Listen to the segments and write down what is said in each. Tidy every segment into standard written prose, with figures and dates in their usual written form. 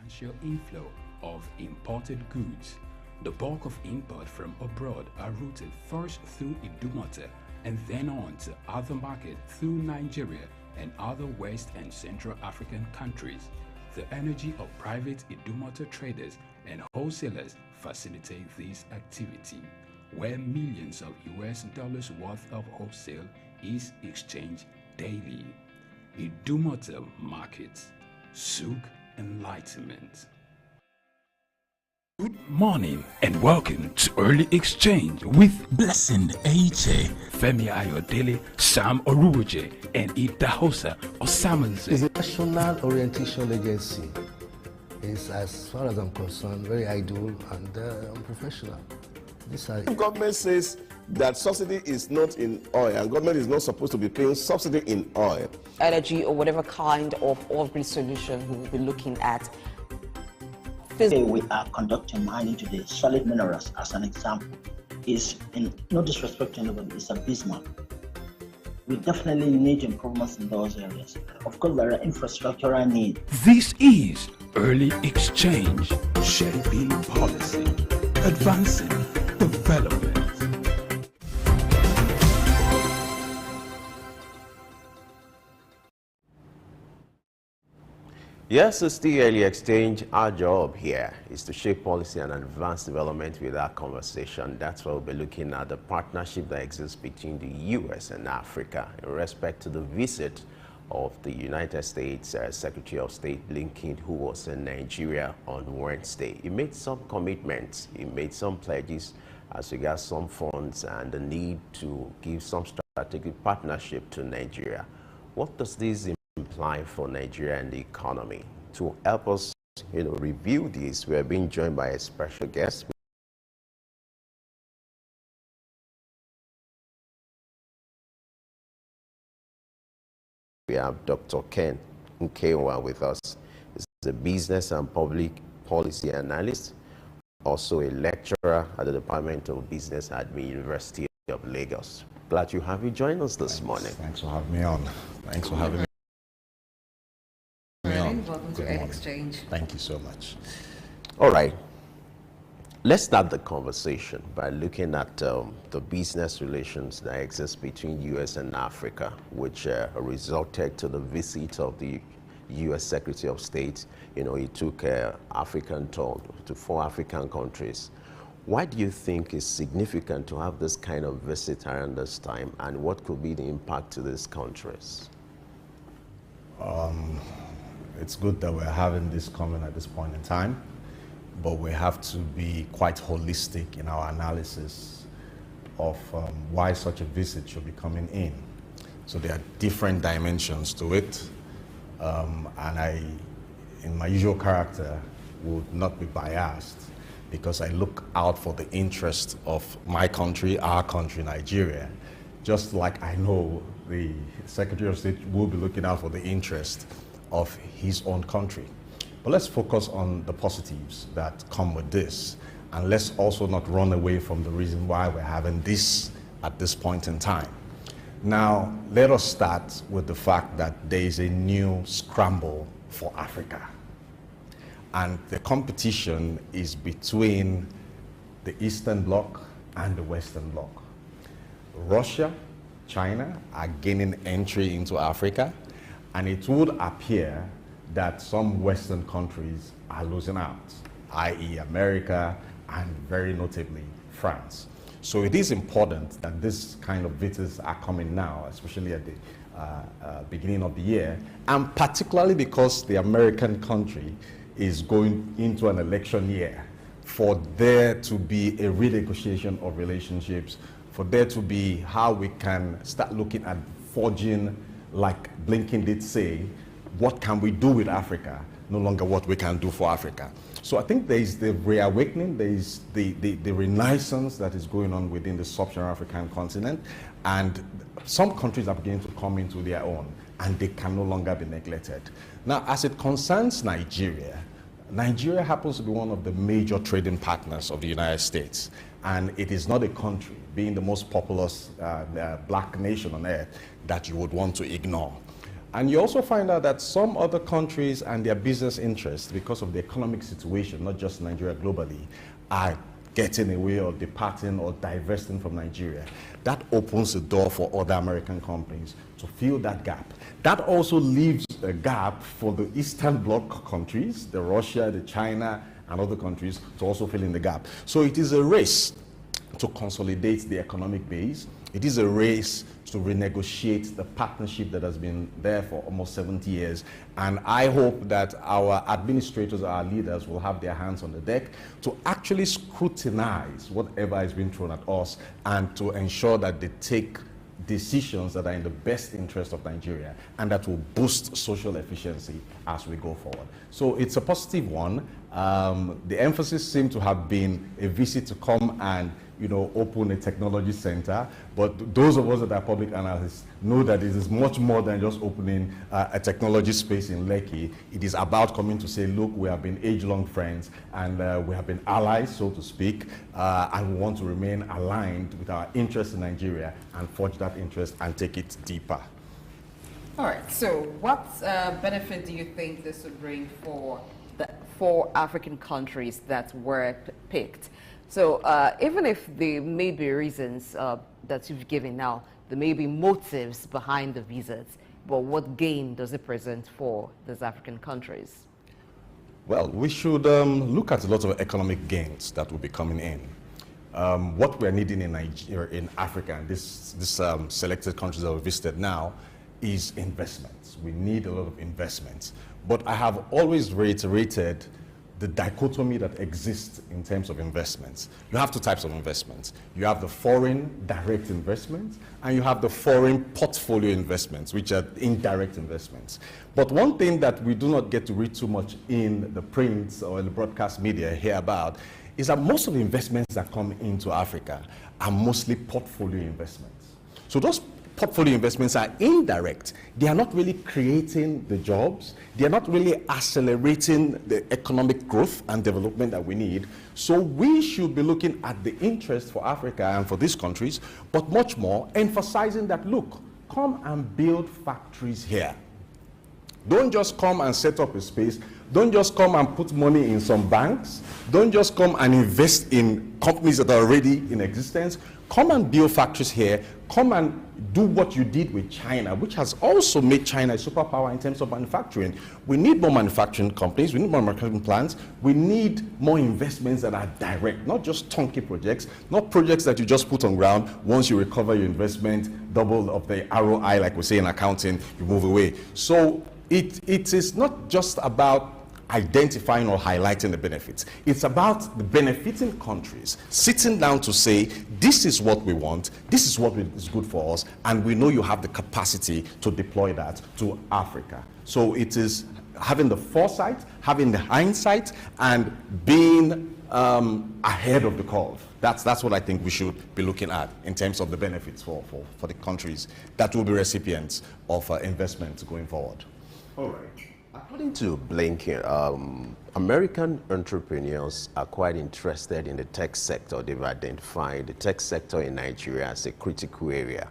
substantial inflow of imported goods. The bulk of import from abroad are routed first through Idumota and then on to other markets through Nigeria and other West and Central African countries. The energy of private Idumota traders and wholesalers facilitate this activity, where millions of US dollars worth of wholesale is exchanged daily. Idumota Markets, Souq Enlightenment. Good morning and welcome to Early Exchange with Blessing Eche, Femi Ayodele, Sam Oruoje, and Idahosa Osamanze. It's a national orientation agency. It's, as far as I'm concerned, very idle and unprofessional. The government says that subsidy is not in oil, and government is not supposed to be paying subsidy in oil. Energy or whatever kind of off-grid solution we will be looking at. Today we are conducting mining today. Solid minerals, as an example, is, in no disrespect to anybody, is abysmal. We definitely need improvements in those areas. Of course, there are infrastructural needs. This is Early Exchange, shaping policy, advancing development. Yes, it's the Early Exchange. Our job here is to shape policy and advance development with our conversation. That's why we'll be looking at the partnership that exists between the U.S. and Africa in respect to the visit of the United States Secretary of State Blinken, who was in Nigeria on Wednesday. He made some commitments, he made some pledges as regards some funds and the need to give some strategic partnership to Nigeria. What does this imply for Nigeria and the economy? To help us, review this, we are being joined by a special guest. We have Dr. Ken Nkewa with us. He's a business and public policy analyst, also a lecturer at the Department of Business at the University of Lagos. Glad you have joined us this morning. Thanks for having me on. Thanks for having me on. Welcome to Early Exchange. Thank you so much. All right. Let's start the conversation by looking at the business relations that exist between U.S. and Africa, which resulted to the visit of the U.S. Secretary of State. He took African tour to 4 African countries. Why do you think it's significant to have this kind of visit around this time, and what could be the impact to these countries? It's good that we're having this comment at this point in time, but we have to be quite holistic in our analysis of why such a visit should be coming in. So there are different dimensions to it, and I, in my usual character, would not be biased because I look out for the interest of my country, our country, Nigeria, just like I know the Secretary of State will be looking out for the interest of his own country. But let's focus on the positives that come with this, and let's also not run away from the reason why we're having this at this point in time. Now, let us start with the fact that there is a new scramble for Africa. And the competition is between the Eastern Bloc and the Western Bloc. Russia, China are gaining entry into Africa, and it would appear that some Western countries are losing out, i.e. America and very notably France. So it is important that this kind of visits are coming now, especially at the beginning of the year, and particularly because the American country is going into an election year, for there to be a renegotiation of relationships, for there to be how we can start looking at forging, like Blinken did say, what can we do with Africa, no longer what we can do for Africa. So I think there is the reawakening, there is the renaissance that is going on within the sub-Saharan African continent, and some countries are beginning to come into their own, and they can no longer be neglected. Now, as it concerns Nigeria, Nigeria happens to be one of the major trading partners of the United States, and it is not a country, being the most populous black nation on earth, that you would want to ignore. And you also find out that some other countries and their business interests, because of the economic situation, not just Nigeria, globally, are getting away or departing or divesting from Nigeria. That opens the door for other American companies to fill that gap. That also leaves a gap for the Eastern Bloc countries, the Russia, the China, and other countries to also fill in the gap. So it is a race to consolidate the economic base. It is a race to renegotiate the partnership that has been there for almost 70 years. And I hope that our administrators, our leaders will have their hands on the deck to actually scrutinize whatever has been thrown at us and to ensure that they take decisions that are in the best interest of Nigeria and that will boost social efficiency as we go forward. So it's a positive one. The emphasis seemed to have been a visit to come and open a technology center, but those of us that are public analysts know that it is much more than just opening a technology space in Lekki. It is about coming to say, look, we have been age-long friends and we have been allies, so to speak, and we want to remain aligned with our interests in Nigeria and forge that interest and take it deeper. All right, so what benefit do you think this would bring for the 4 African countries that were picked? So even if there may be reasons that you've given now, there may be motives behind the visits, but what gain does it present for these African countries? Well, we should look at a lot of economic gains that will be coming in. What we're needing in Nigeria, in Africa, and this selected countries that we visited now, is investments. We need a lot of investments. But I have always reiterated the dichotomy that exists in terms of investments. You have 2 types of investments. You have the foreign direct investments, and you have the foreign portfolio investments, which are indirect investments. But one thing that we do not get to read too much in the print or in the broadcast media here about is that most of the investments that come into Africa are mostly portfolio investments. So those portfolio investments are indirect. They are not really creating the jobs. They are not really accelerating the economic growth and development that we need. So we should be looking at the interest for Africa and for these countries, but much more emphasizing that, look, come and build factories here. Don't just come and set up a space. Don't just come and put money in some banks. Don't just come and invest in companies that are already in existence. Come and build factories here. Come and do what you did with China, which has also made China a superpower in terms of manufacturing. We need more manufacturing companies. We need more manufacturing plants. We need more investments that are direct, not just turnkey projects, not projects that you just put on ground. Once you recover your investment, double of the ROI, like we say in accounting, you move away. So it is not just about identifying or highlighting the benefits. It's about the benefiting countries sitting down to say, this is what we want, this is what is good for us, and we know you have the capacity to deploy that to Africa. So it is having the foresight, having the hindsight, and being ahead of the curve. That's what I think we should be looking at in terms of the benefits for the countries that will be recipients of investment going forward. All right. According to Blinken, American entrepreneurs are quite interested in the tech sector. They've identified the tech sector in Nigeria as a critical area.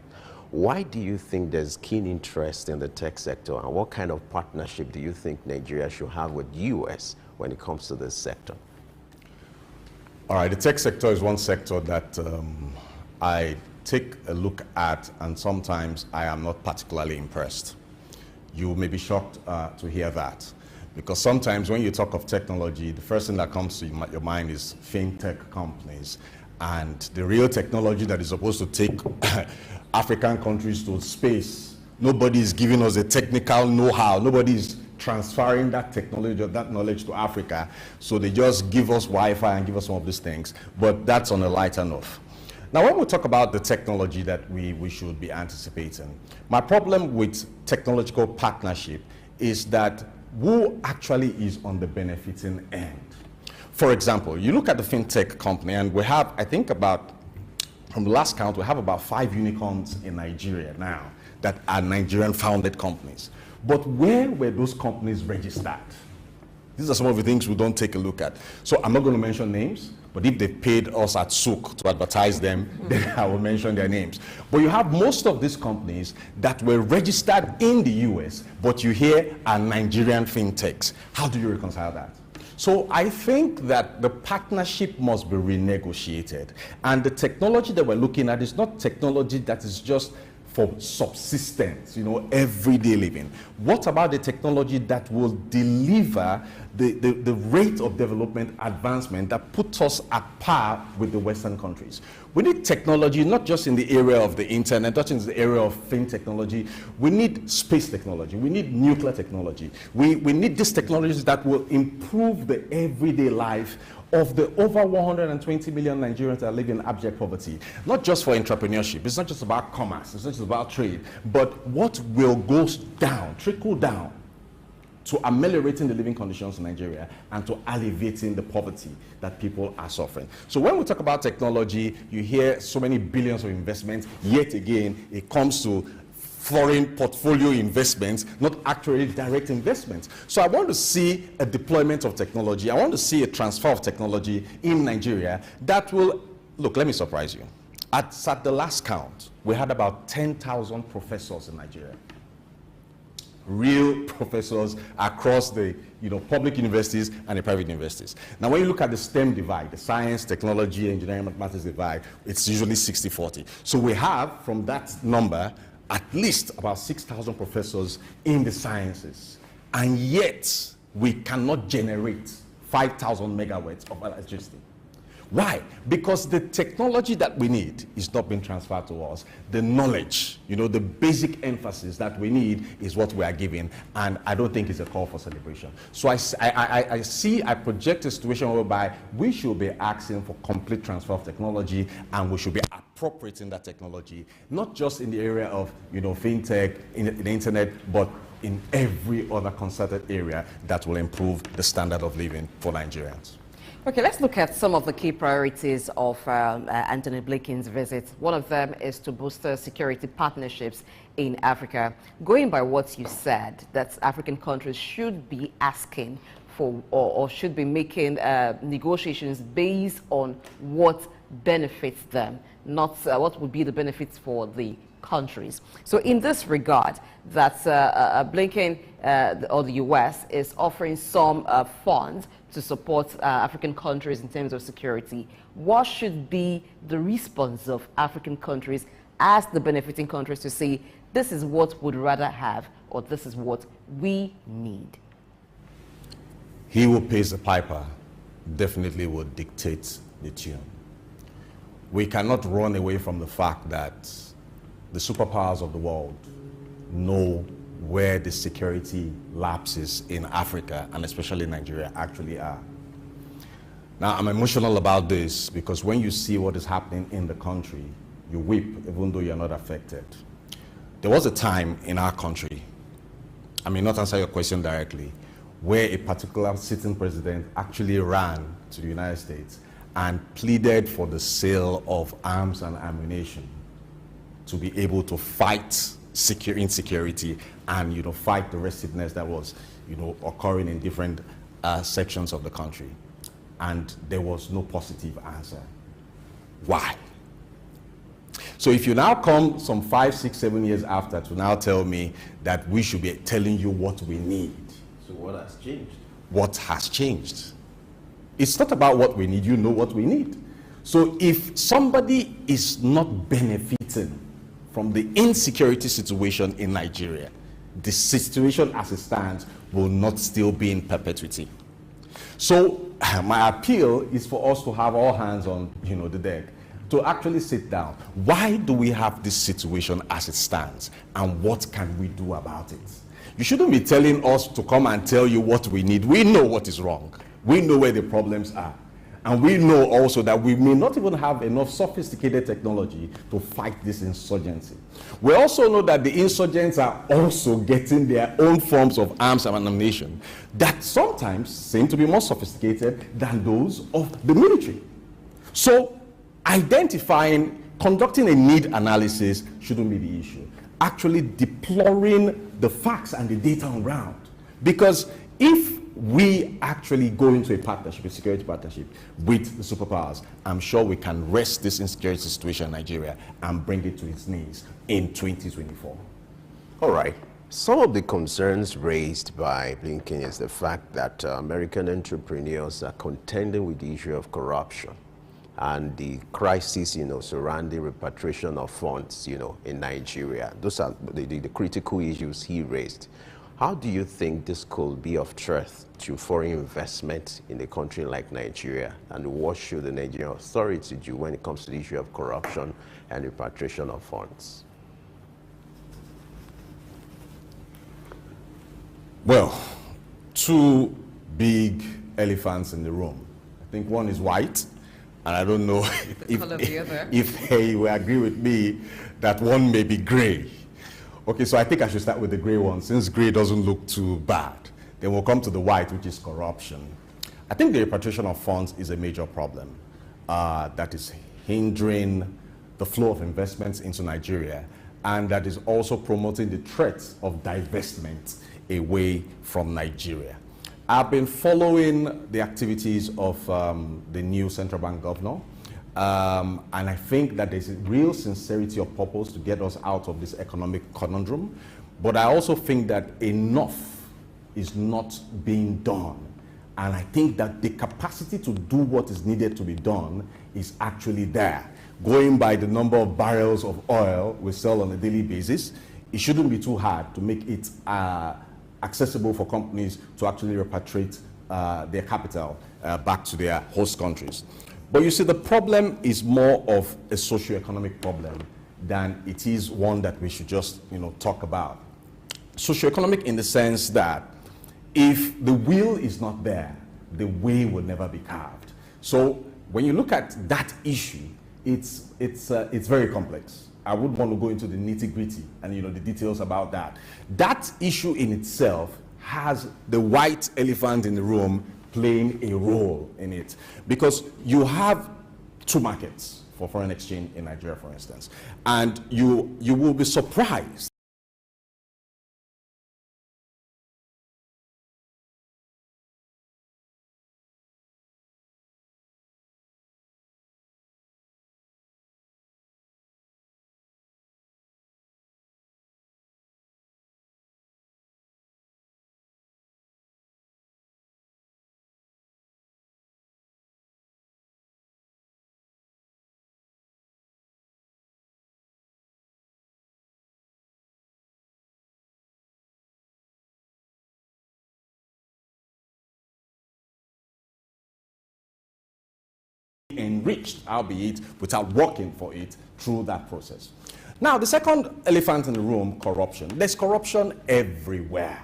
Why do you think there's keen interest in the tech sector, and what kind of partnership do you think Nigeria should have with the U.S. when it comes to this sector? All right, the tech sector is one sector that I take a look at, and sometimes I am not particularly impressed. You may be shocked to hear that, because sometimes when you talk of technology, the first thing that comes to your mind is fintech companies, and the real technology that is supposed to take African countries to space. Nobody is giving us the technical know-how. Nobody is transferring that technology or that knowledge to Africa. So they just give us Wi-Fi and give us some of these things, but that's on a lighter note. Now, when we talk about the technology that we should be anticipating, my problem with technological partnership is that who actually is on the benefiting end? For example, you look at the fintech company, and we have, I think from the last count, we have about 5 unicorns in Nigeria now that are Nigerian-founded companies. But where were those companies registered? These are some of the things we don't take a look at. So I'm not going to mention names, But if they paid us at Souq to advertise them, then I will mention their names. But you have most of these companies that were registered in the US, but you hear are Nigerian fintechs. How do you reconcile that? So I think that the partnership must be renegotiated. And the technology that we're looking at is not technology that is just for subsistence, everyday living. What about the technology that will deliver the rate of development advancement that puts us at par with the Western countries? We need technology, not just in the area of the internet, not in the area of fin technology. We need space technology. We need nuclear technology. We need these technologies that will improve the everyday life of the over 120 million Nigerians that live in abject poverty. Not just for entrepreneurship, it's not just about commerce, it's not just about trade, but what will go down, trickle down to ameliorating the living conditions in Nigeria and to alleviating the poverty that people are suffering. So when we talk about technology, you hear so many billions of investments, yet again, it comes to foreign portfolio investments, not actually direct investments. So I want to see a deployment of technology. I want to see a transfer of technology in Nigeria that will, look, let me surprise you. At the last count, we had about 10,000 professors in Nigeria. Real professors across the public universities and the private universities. Now, when you look at the STEM divide, the science, technology, engineering, mathematics divide, it's usually 60-40. So we have, from that number, at least about 6,000 professors in the sciences. And yet, we cannot generate 5,000 megawatts of electricity. Why? Because the technology that we need is not being transferred to us. The knowledge, the basic emphasis that we need is what we are giving, and I don't think it's a call for celebration. So I project a situation whereby we should be asking for complete transfer of technology, and we should be appropriating that technology, not just in the area of fintech, in the internet, but in every other concerted area that will improve the standard of living for Nigerians. Okay, let's look at some of the key priorities of Anthony Blinken's visit. One of them is to boost security partnerships in Africa. Going by what you said, that African countries should be asking for or should be making negotiations based on what benefits them, not what would be the benefits for the countries. So in this regard, that Blinken or the US is offering some funds to support African countries in terms of security. What should be the response of African countries as the benefiting countries to say, this is what we'd rather have, or this is what we need? He who pays the piper definitely will dictate the tune. We cannot run away from the fact that the superpowers of the world know where the security lapses in Africa, and especially Nigeria, actually are. Now, I'm emotional about this because when you see what is happening in the country, you weep even though you're not affected. There was a time in our country, I may not answer your question directly, where a particular sitting president actually ran to the United States and pleaded for the sale of arms and ammunition to be able to fight insecurity and fight the restiveness that was occurring in different sections of the country, and there was no positive answer. Why? So if you now come some 5, 6, 7 years after to now tell me that we should be telling you what we need, so what has changed? What has changed? It's not about what we need. You know what we need. So if somebody is not benefiting from the insecurity situation in Nigeria, the situation as it stands will not still be in perpetuity. So my appeal is for us to have all hands on the deck, to actually sit down. Why do we have this situation as it stands, and what can we do about it? You shouldn't be telling us to come and tell you what we need. We know what is wrong. We know where the problems are. And we know also that we may not even have enough sophisticated technology to fight this insurgency. We also know that the insurgents are also getting their own forms of arms and ammunition that sometimes seem to be more sophisticated than those of the military. So conducting a need analysis shouldn't be the issue. Actually deploring the facts and the data on ground. Because if we actually go into a partnership, a security partnership with the superpowers, I'm sure we can wrest this insecurity situation in Nigeria and bring it to its knees in 2024. All right. Some of the concerns raised by Blinken is the fact that American entrepreneurs are contending with the issue of corruption and the crisis, surrounding repatriation of funds, in Nigeria. Those are the critical issues he raised. How do you think this could be of threat to foreign investment in a country like Nigeria? And what should the Nigerian authority do when it comes to the issue of corruption and repatriation of funds? Well, two big elephants in the room. I think one is white, and I don't know if he will agree with me that one may be gray. Okay, so I think I should start with the gray one, since gray doesn't look too bad. Then we'll come to the white, which is corruption. I think the repatriation of funds is a major problem that is hindering the flow of investments into Nigeria, and that is also promoting the threat of divestment away from Nigeria. I've been following the activities of the new central bank governor, and I think that there's a real sincerity of purpose to get us out of this economic conundrum, but I also think that enough is not being done, and I think that the capacity to do what is needed to be done is actually there. Going by the number of barrels of oil we sell on a daily basis, it shouldn't be too hard to make it accessible for companies to actually repatriate their capital back to their host countries. But you see, the problem is more of a socio-economic problem than it is one that we should just talk about. Socio-economic in the sense that if the will is not there, the way will never be carved. So when you look at that issue, it's very complex. I wouldn't want to go into the nitty-gritty and the details about that. That issue in itself has the white elephant in the room playing a role in it, because you have two markets for foreign exchange in Nigeria, for instance, and you will be surprised enriched, albeit without working for it through that process. Now, the second elephant in the room, corruption. There's corruption everywhere.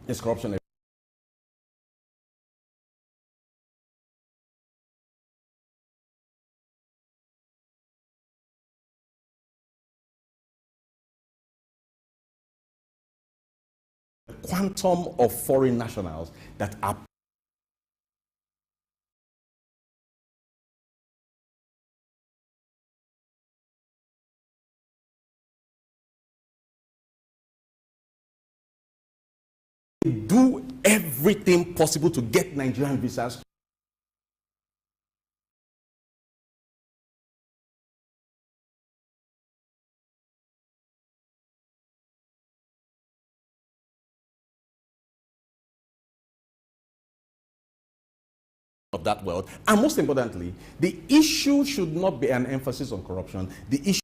There's corruption everywhere. The quantum of foreign nationals that are do everything possible to get Nigerian visas of that world. And most importantly, the issue should not be an emphasis on corruption. The issue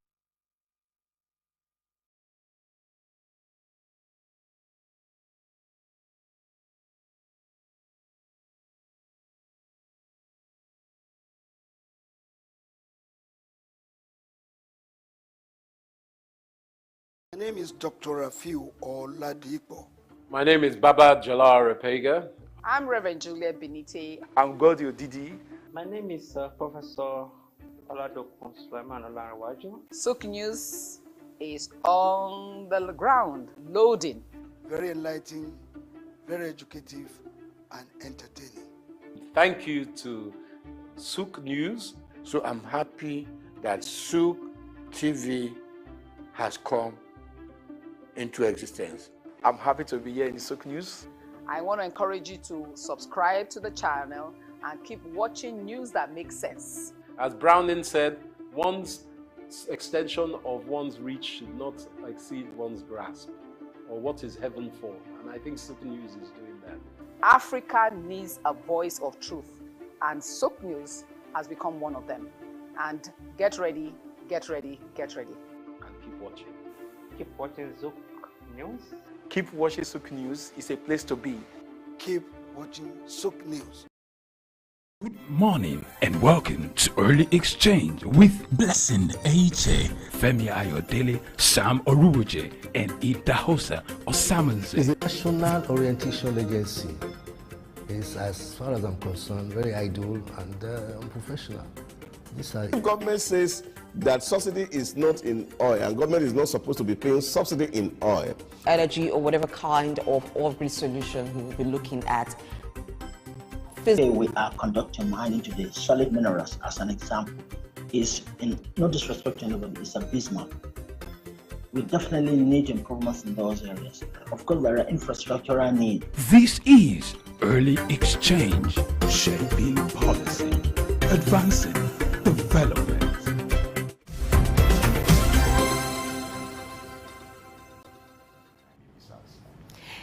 My name is Dr. Rafiu Oladipo. My name is Baba Jalal Repega. I'm Reverend Juliet Benite. I'm Godio Didi. My name is Professor Oladokun Sulaiman Olarawaju. Souq News is on the ground, loading. Very enlightening, very educative, and entertaining. Thank you to Souq News. So I'm happy that Souq TV has come into existence. I'm happy to be here in Souq News. I want to encourage you to subscribe to the channel and keep watching news that makes sense. As Browning said, one's extension of one's reach should not exceed one's grasp, or what is heaven for? And I think Souq News is doing that. Africa needs a voice of truth, and Souq News has become one of them. And get ready, get ready, get ready. And keep watching. Keep watching Souq News. Keep watching Souq News. It's a place to be. Keep watching Souq News. Good morning and welcome to Early Exchange with Blessing Aiche, Femi Ayodele, Sam Oruoje, and Idahosa Osamanze. It's a national orientation agency. It's, as far as I'm concerned, very idle and unprofessional. If government says that subsidy is not in oil and government is not supposed to be paying subsidy in oil, energy or whatever kind of off-grid solution we will be looking at. Today we are conducting mining today. Solid minerals, as an example, is, in no disrespect to anybody, it's abysmal. We definitely need improvements in those areas. Of course, there are infrastructural needs. This is Early Exchange, shaping policy, advancing development.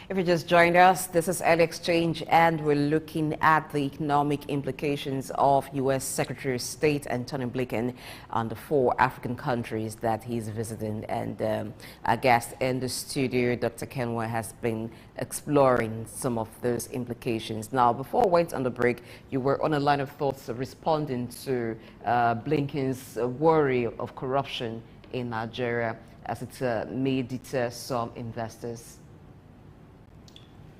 If you just joined us, this is Early Exchange, and we're looking at the economic implications of U.S. Secretary of State Antony Blinken on the 4 African countries that he's visiting. And our guest in the studio, Dr. Kenwa, has been exploring some of those implications. Now, before we went on the break, you were on a line of thoughts responding to Blinken's worry of corruption in Nigeria as it may deter some investors.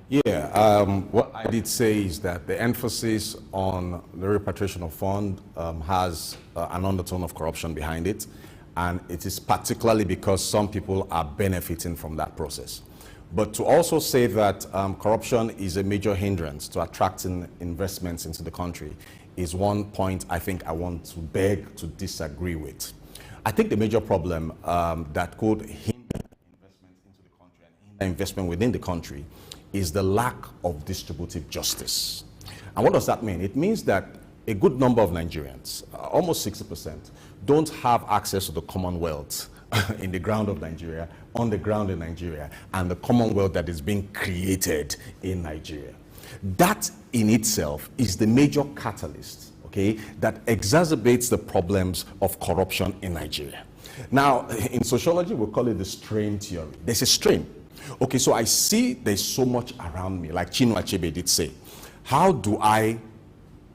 Yeah, what I did say is that the emphasis on the repatriation of fund has an undertone of corruption behind it, and it is particularly because some people are benefiting from that process. But to also say that corruption is a major hindrance to attracting investments into the country is one point I think I want to beg to disagree with. I think the major problem that could hinder investment into the country and hinder investment within the country is the lack of distributive justice. And what does that mean? It means that a good number of Nigerians, almost 60%, don't have access to the Commonwealth in the ground of Nigeria, on the ground in Nigeria, and the Commonwealth that is being created in Nigeria. That in itself is the major catalyst, okay, that exacerbates the problems of corruption in Nigeria. Now, in sociology, we call it the strain theory. There's a strain. Okay, so I see there's so much around me, like Chinua Achebe did say. How do I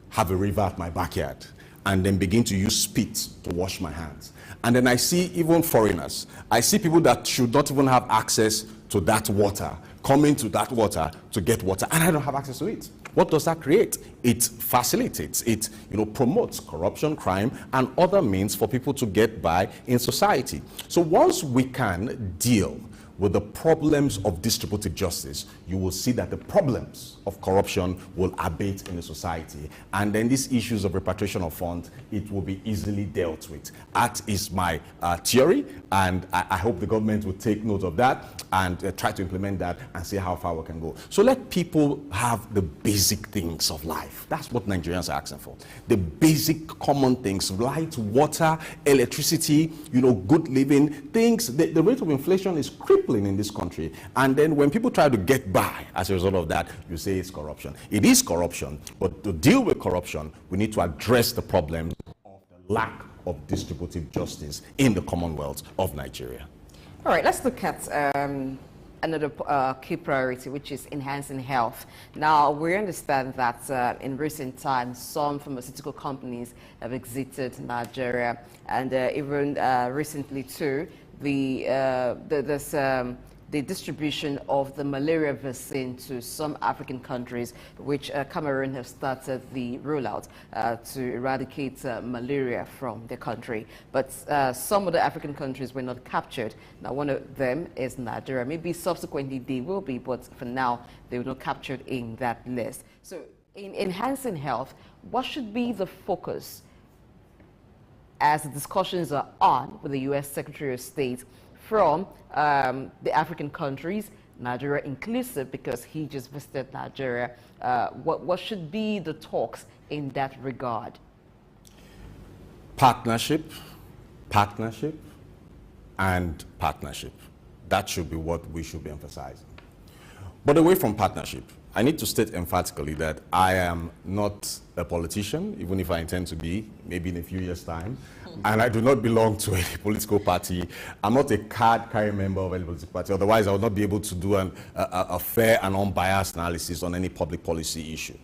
have a river at my backyard and then begin to use spit to wash my hands? And then I see even foreigners. I see people that should not even have access to that water, coming to that water to get water, and I don't have access to it. What does that create? It facilitates, it promotes corruption, crime, and other means for people to get by in society. So once we can deal with the problems of distributive justice, you will see that the problems of corruption will abate in the society. And then these issues of repatriation of funds, it will be easily dealt with. That is my theory, and I hope the government will take note of that and try to implement that and see how far we can go. So let people have the basic things of life. That's what Nigerians are asking for. The basic common things, light, water, electricity, good living, things. The rate of inflation is crippling in this country, and then when people try to get by as a result of that, you say it's corruption. It is corruption, but to deal with corruption, we need to address the problem of the lack of distributive justice in the Commonwealth of Nigeria. All right, let's look at another key priority, which is enhancing health. Now, we understand that in recent times, some pharmaceutical companies have exited Nigeria, and even recently too, the distribution of the malaria vaccine to some African countries, which Cameroon has started the rollout to eradicate malaria from the country. But some of the African countries were not captured. Now, one of them is Nigeria. Maybe subsequently they will be, but for now, they were not captured in that list. So in enhancing health, what should be the focus as the discussions are on with the U.S. Secretary of State from the African countries, Nigeria inclusive because he just visited Nigeria. What should be the talks in that regard? Partnership, partnership, and partnership. That should be what we should be emphasizing. But away from partnership, I need to state emphatically that I am not a politician, even if I intend to be, maybe in a few years' time. And I do not belong to a political party. I'm not a card-carrying member of any political party. Otherwise, I would not be able to do a fair and unbiased analysis on any public policy issue.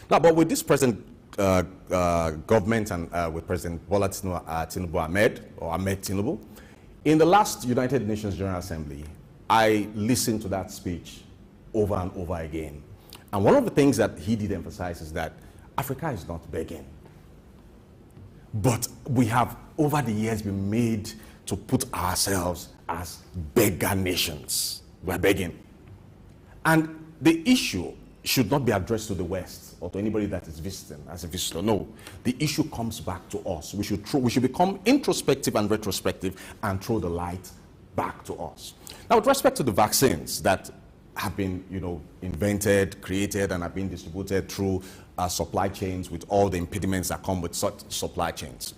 Now, but with this present government and with President Bola Tinubu Ahmed Tinubu, in the last United Nations General Assembly, I listened to that speech over and over again. And one of the things that he did emphasize is that Africa is not begging. But we have, over the years, been made to put ourselves as beggar nations. We're begging. And the issue should not be addressed to the West or to anybody that is visiting as a visitor. No, the issue comes back to us. We should become introspective and retrospective and throw the light back to us. Now, with respect to the vaccines that have been, invented, created, and have been distributed through supply chains with all the impediments that come with such supply chains.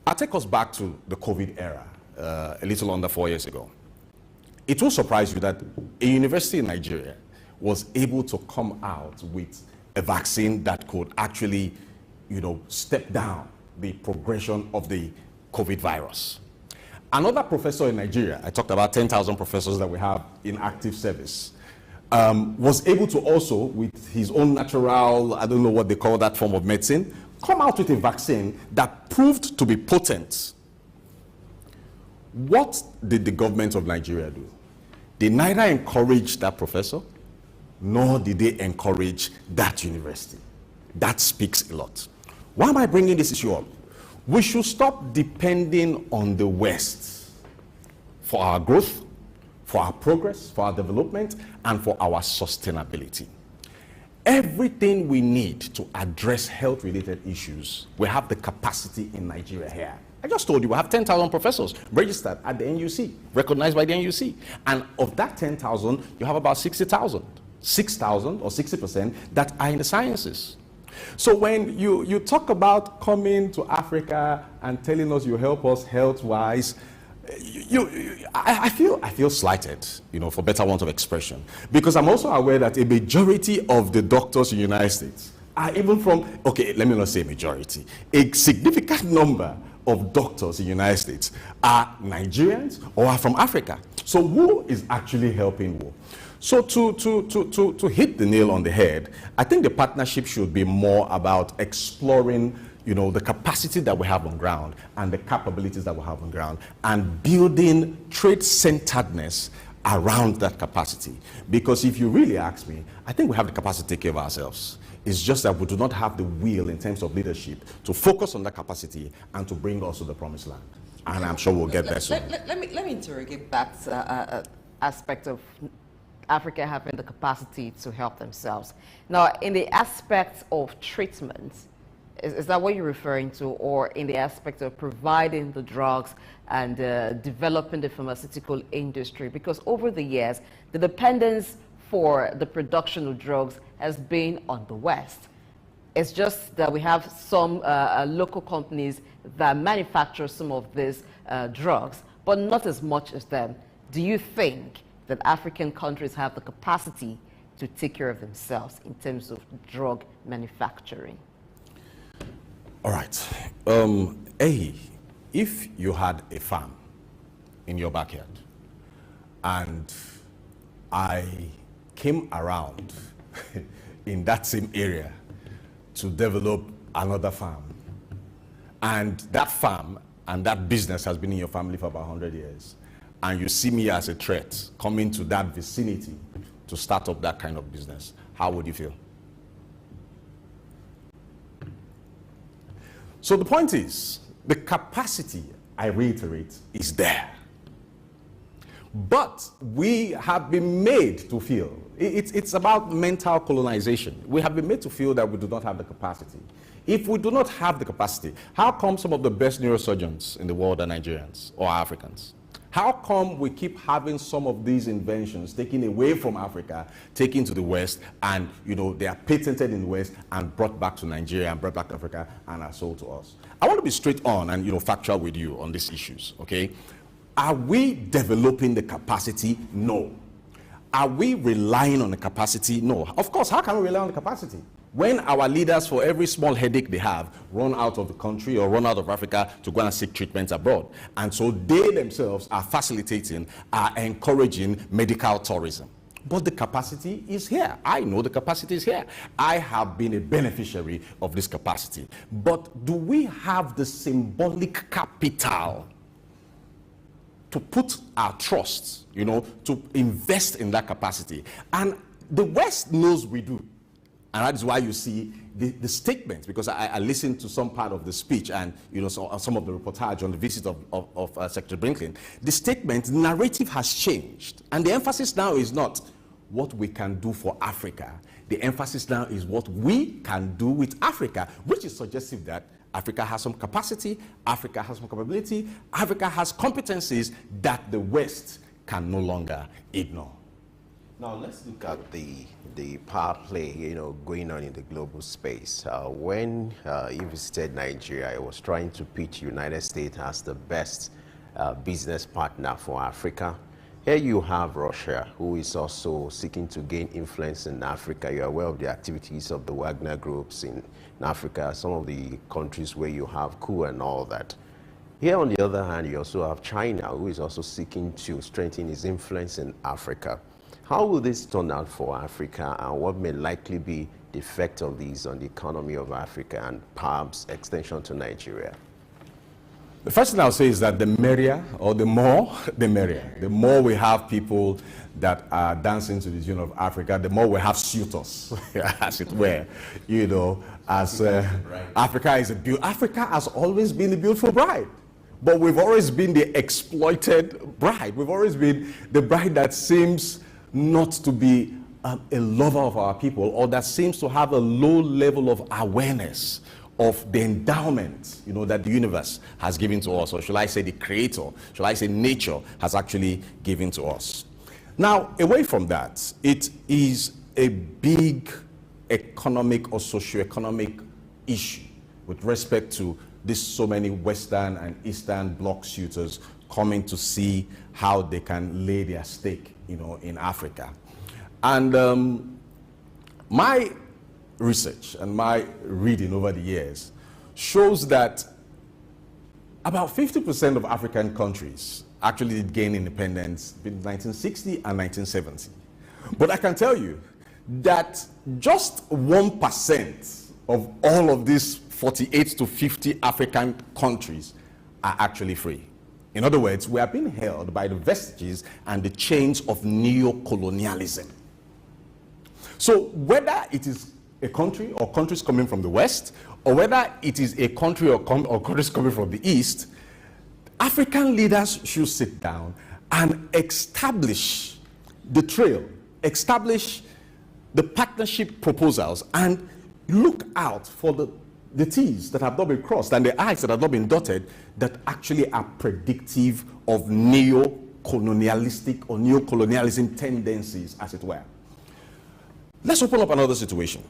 I'll take us back to the COVID era, a little under 4 years ago. It will surprise you that a university in Nigeria was able to come out with a vaccine that could actually, step down the progression of the COVID virus. Another professor in Nigeria, I talked about 10,000 professors that we have in active service, was able to also, with his own natural, I don't know what they call that form of medicine, come out with a vaccine that proved to be potent. What did the government of Nigeria do? They neither encouraged that professor, nor did they encourage that university. That speaks a lot. Why am I bringing this issue up? We should stop depending on the West for our growth, for our progress, for our development, and for our sustainability. Everything we need to address health-related issues, we have the capacity in Nigeria here. I just told you we have 10,000 professors registered at the NUC, recognized by the NUC. And of that 10,000, you have about 60,000, 6,000 or 60% that are in the sciences. So when you talk about coming to Africa and telling us you help us health-wise, I feel slighted, for better want of expression, because I'm also aware that a majority of the doctors in the United States are even from, okay, let me not say majority, a significant number of doctors in the United States are Nigerians or are from Africa. So who is actually helping who? So to hit the nail on the head, I think the partnership should be more about exploring, the capacity that we have on ground and the capabilities that we have on ground and building trade-centeredness around that capacity. Because if you really ask me, I think we have the capacity to take care of ourselves. It's just that we do not have the will in terms of leadership to focus on that capacity and to bring us to the promised land. And I'm sure we'll get there soon. Let me interrogate that aspect of Africa having the capacity to help themselves. Now, in the aspect of treatment, is that what you're referring to, or in the aspect of providing the drugs and developing the pharmaceutical industry? Because over the years, the dependence for the production of drugs has been on the West. It's just that we have some local companies that manufacture some of these drugs, but not as much as them. Do you think that African countries have the capacity to take care of themselves in terms of drug manufacturing? All right. If you had a farm in your backyard and I came around in that same area to develop another farm, and that farm and that business has been in your family for about 100 years, and you see me as a threat coming to that vicinity to start up that kind of business, how would you feel? So the point is, the capacity, I reiterate, is there. But we have been made to feel, it's about mental colonization. We have been made to feel that we do not have the capacity. If we do not have the capacity, how come some of the best neurosurgeons in the world are Nigerians or Africans? How come we keep having some of these inventions taken away from Africa, taken to the West, and they are patented in the West and brought back to Nigeria and brought back to Africa and are sold to us? I want to be straight on and factual with you on these issues, okay? Are we developing the capacity? No. Are we relying on the capacity? No. Of course, how can we rely on the capacity? When our leaders, for every small headache they have, run out of the country or run out of Africa to go and seek treatment abroad. And so they themselves are facilitating, are encouraging medical tourism. But the capacity is here. I know the capacity is here. I have been a beneficiary of this capacity. But do we have the symbolic capital to put our trust, to invest in that capacity? And the West knows we do. And that is why you see the statements, because I listened to some part of the speech and some of the reportage on the visit of Secretary Blinken. The statement, narrative has changed. And the emphasis now is not what we can do for Africa. The emphasis now is what we can do with Africa, which is suggestive that Africa has some capacity, Africa has some capability, Africa has competencies that the West can no longer ignore. Now let's look at the power play, going on in the global space. When he visited Nigeria, he was trying to pitch United States as the best business partner for Africa. Here you have Russia, who is also seeking to gain influence in Africa. You are aware of the activities of the Wagner groups in Africa, some of the countries where you have coup and all that. Here, on the other hand, you also have China, who is also seeking to strengthen its influence in Africa. How will this turn out for Africa, and what may likely be the effect of these on the economy of Africa and perhaps extension to Nigeria? The first thing I'll say is that the merrier, or the more, the merrier. The more we have people that are dancing to the tune of Africa, the more we have suitors, as it were. Africa is Africa has always been the beautiful bride. But we've always been the exploited bride. We've always been the bride that seems not to be a lover of our people, or that seems to have a low level of awareness of the endowment, that the universe has given to us, or shall I say the creator, shall I say nature has actually given to us. Now, away from that, it is a big economic or socioeconomic issue with respect to this so many Western and Eastern bloc suitors coming to see how they can lay their stake, in Africa. And my research and my reading over the years shows that about 50% of African countries actually did gain independence between 1960 and 1970. But I can tell you that just 1% of all of these 48 to 50 African countries are actually free. In other words, we are being held by the vestiges and the chains of neo-colonialism. So whether it is a country or countries coming from the West, or whether it is a country or countries coming from the East, African leaders should sit down and establish the trail, establish the partnership proposals, and look out for the T's that have not been crossed and the I's that have not been dotted, that actually are predictive of neo-colonialistic or neo-colonialism tendencies, as it were. Let's open up another situation.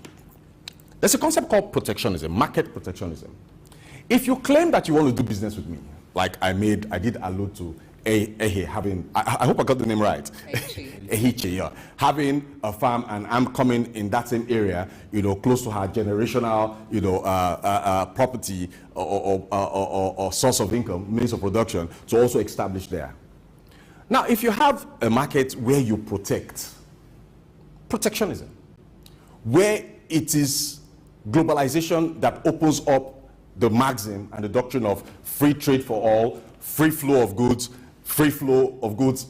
There's a concept called protectionism, market protectionism. If you claim that you want to do business with me, like I did allude to having, I hope I got the name right. Ehiche, yeah. Having a farm, and I'm coming in that same area, close to her generational, property or source of income, means of production, to also establish there. Now, if you have a market where you protectionism, where it is globalization that opens up the maxim and the doctrine of free trade for all, free flow of goods,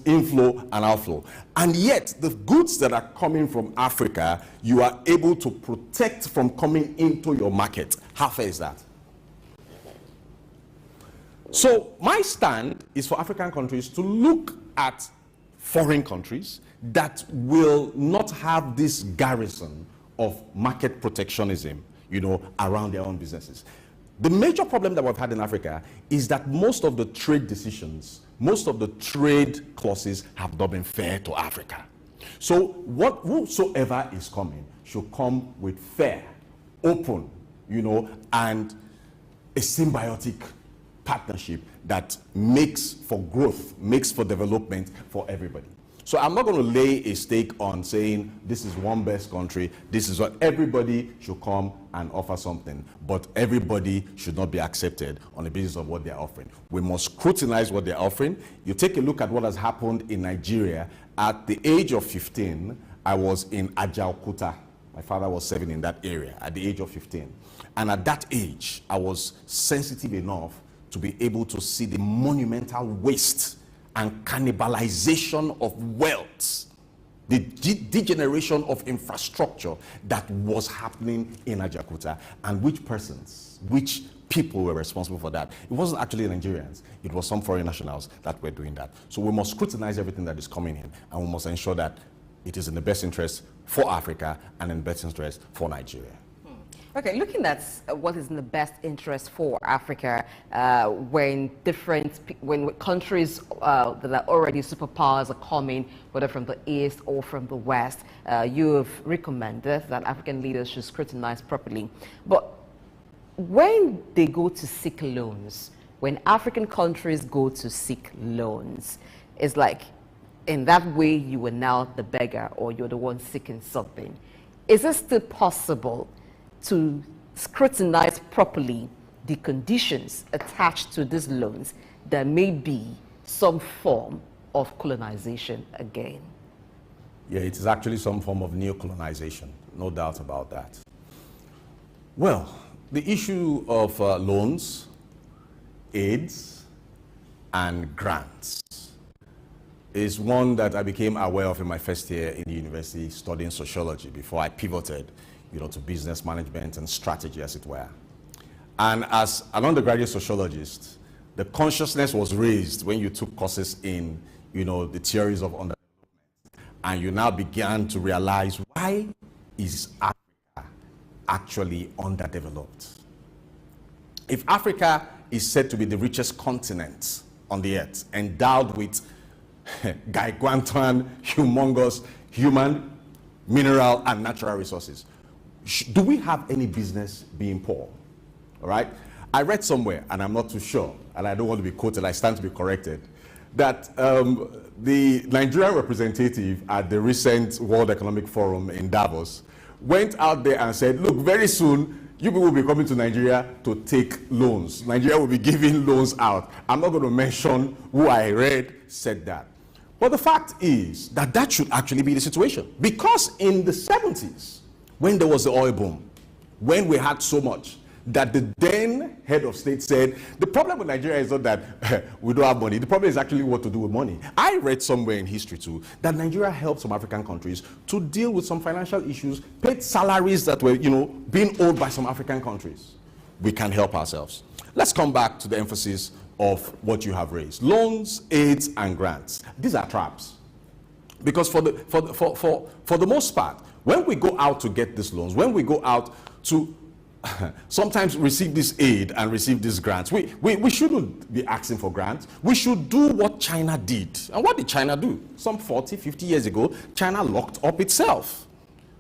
inflow and outflow. And yet, the goods that are coming from Africa, you are able to protect from coming into your market. How fair is that? So, my stand is for African countries to look at foreign countries that will not have this garrison of market protectionism, around their own businesses. The major problem that we've had in Africa is that most of the trade decisions, most of the trade clauses have not been fair to Africa. So whosoever is coming should come with fair, open, and a symbiotic partnership that makes for growth, makes for development for everybody. So I'm not going to lay a stake on saying this is one best country, this is what everybody should come and offer something, but everybody should not be accepted on the basis of what they're offering. We must scrutinize what they're offering. You take a look at what has happened in Nigeria. At the age of 15, I was in Ajaokuta. My father was serving in that area at the age of 15. And at that age, I was sensitive enough to be able to see the monumental waste and cannibalization of wealth, the degeneration of infrastructure that was happening in Ajaokuta, and which people were responsible for that. It wasn't actually Nigerians, it was some foreign nationals that were doing that. So we must scrutinize everything that is coming in, and we must ensure that it is in the best interest for Africa and in the best interest for Nigeria. Okay, looking at what is in the best interest for Africa, when countries that are already superpowers are coming, whether from the East or from the West, you have recommended that African leaders should scrutinize properly. But when they go to seek loans, when African countries go to seek loans, it's like, in that way, you are now the beggar, or you're the one seeking something. Is it still possible to scrutinize properly the conditions attached to these loans? There may be some form of colonization again. Yeah, it is actually some form of neo-colonization, no doubt about that. Well, the issue of loans, aids, and grants is one that I became aware of in my first year in the university studying sociology before I pivoted to business management and strategy, as it were. And as an undergraduate sociologist, the consciousness was raised when you took courses in, the theories of underdevelopment, and you now began to realize, why is Africa actually underdeveloped? If Africa is said to be the richest continent on the earth, endowed with gigantic, humongous human, mineral, and natural resources, do we have any business being poor? All right? I read somewhere, and I'm not too sure, and I don't want to be quoted, I stand to be corrected, that the Nigerian representative at the recent World Economic Forum in Davos went out there and said, look, very soon, you people will be coming to Nigeria to take loans. Nigeria will be giving loans out. I'm not going to mention who I read said that. But the fact is that that should actually be the situation. Because in the 70s, when there was the oil boom, when we had so much, that the then head of state said, the problem with Nigeria is not that we don't have money. The problem is actually what to do with money. I read somewhere in history too, that Nigeria helped some African countries to deal with some financial issues, paid salaries that were, being owed by some African countries. We can help ourselves. Let's come back to the emphasis of what you have raised. Loans, aids, and grants. These are traps. Because for the most part, when we go out to get these loans, when we go out to sometimes receive this aid and receive these grants, we shouldn't be asking for grants. We should do what China did. And what did China do? Some 40, 50 years ago, China locked up itself.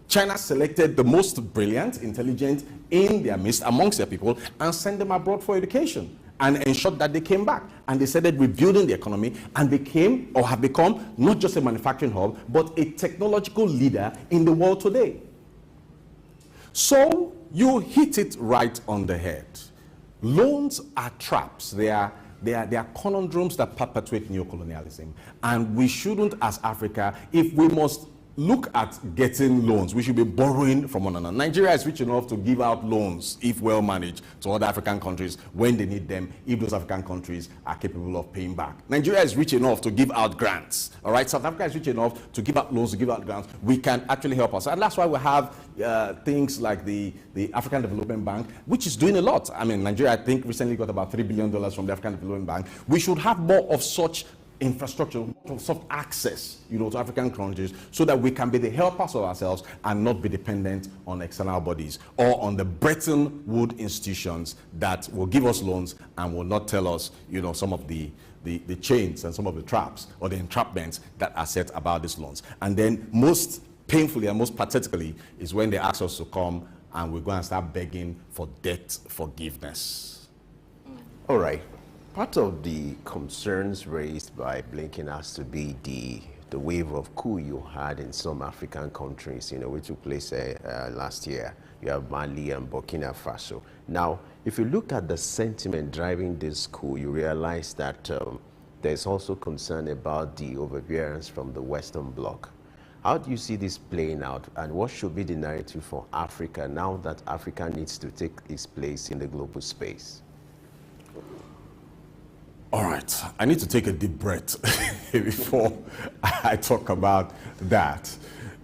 China selected the most brilliant, intelligent in their midst amongst their people and sent them abroad for education, and ensured that they came back and they started rebuilding the economy and became, or have become, not just a manufacturing hub, but a technological leader in the world today. So you hit it right on the head. Loans are traps. They are conundrums that perpetuate neocolonialism. And we shouldn't, as Africa, if we must look at getting loans, we should be borrowing from one another. Nigeria is rich enough to give out loans, if well managed, to other African countries when they need them, if those African countries are capable of paying back. Nigeria is rich enough to give out grants. All right, South Africa is rich enough to give out loans, to give out grants. We can actually help us. And that's why we have things like the African Development Bank, which is doing a lot. I mean, Nigeria, I think, recently got about $3 billion from the African Development Bank. We should have more of such infrastructure, soft access, to African countries, so that we can be the helpers of ourselves and not be dependent on external bodies or on the Bretton Woods institutions that will give us loans and will not tell us, some of the chains and some of the traps or the entrapments that are set about these loans. And then most painfully and most pathetically is when they ask us to come and we go and start begging for debt forgiveness. All right. Part of the concerns raised by Blinken has to be the wave of coup you had in some African countries, which took place last year. You have Mali and Burkina Faso. Now, if you look at the sentiment driving this coup, you realize that there's also concern about the overbearance from the Western Bloc. How do you see this playing out, and what should be the narrative for Africa now that Africa needs to take its place in the global space? All right, I need to take a deep breath before I talk about that,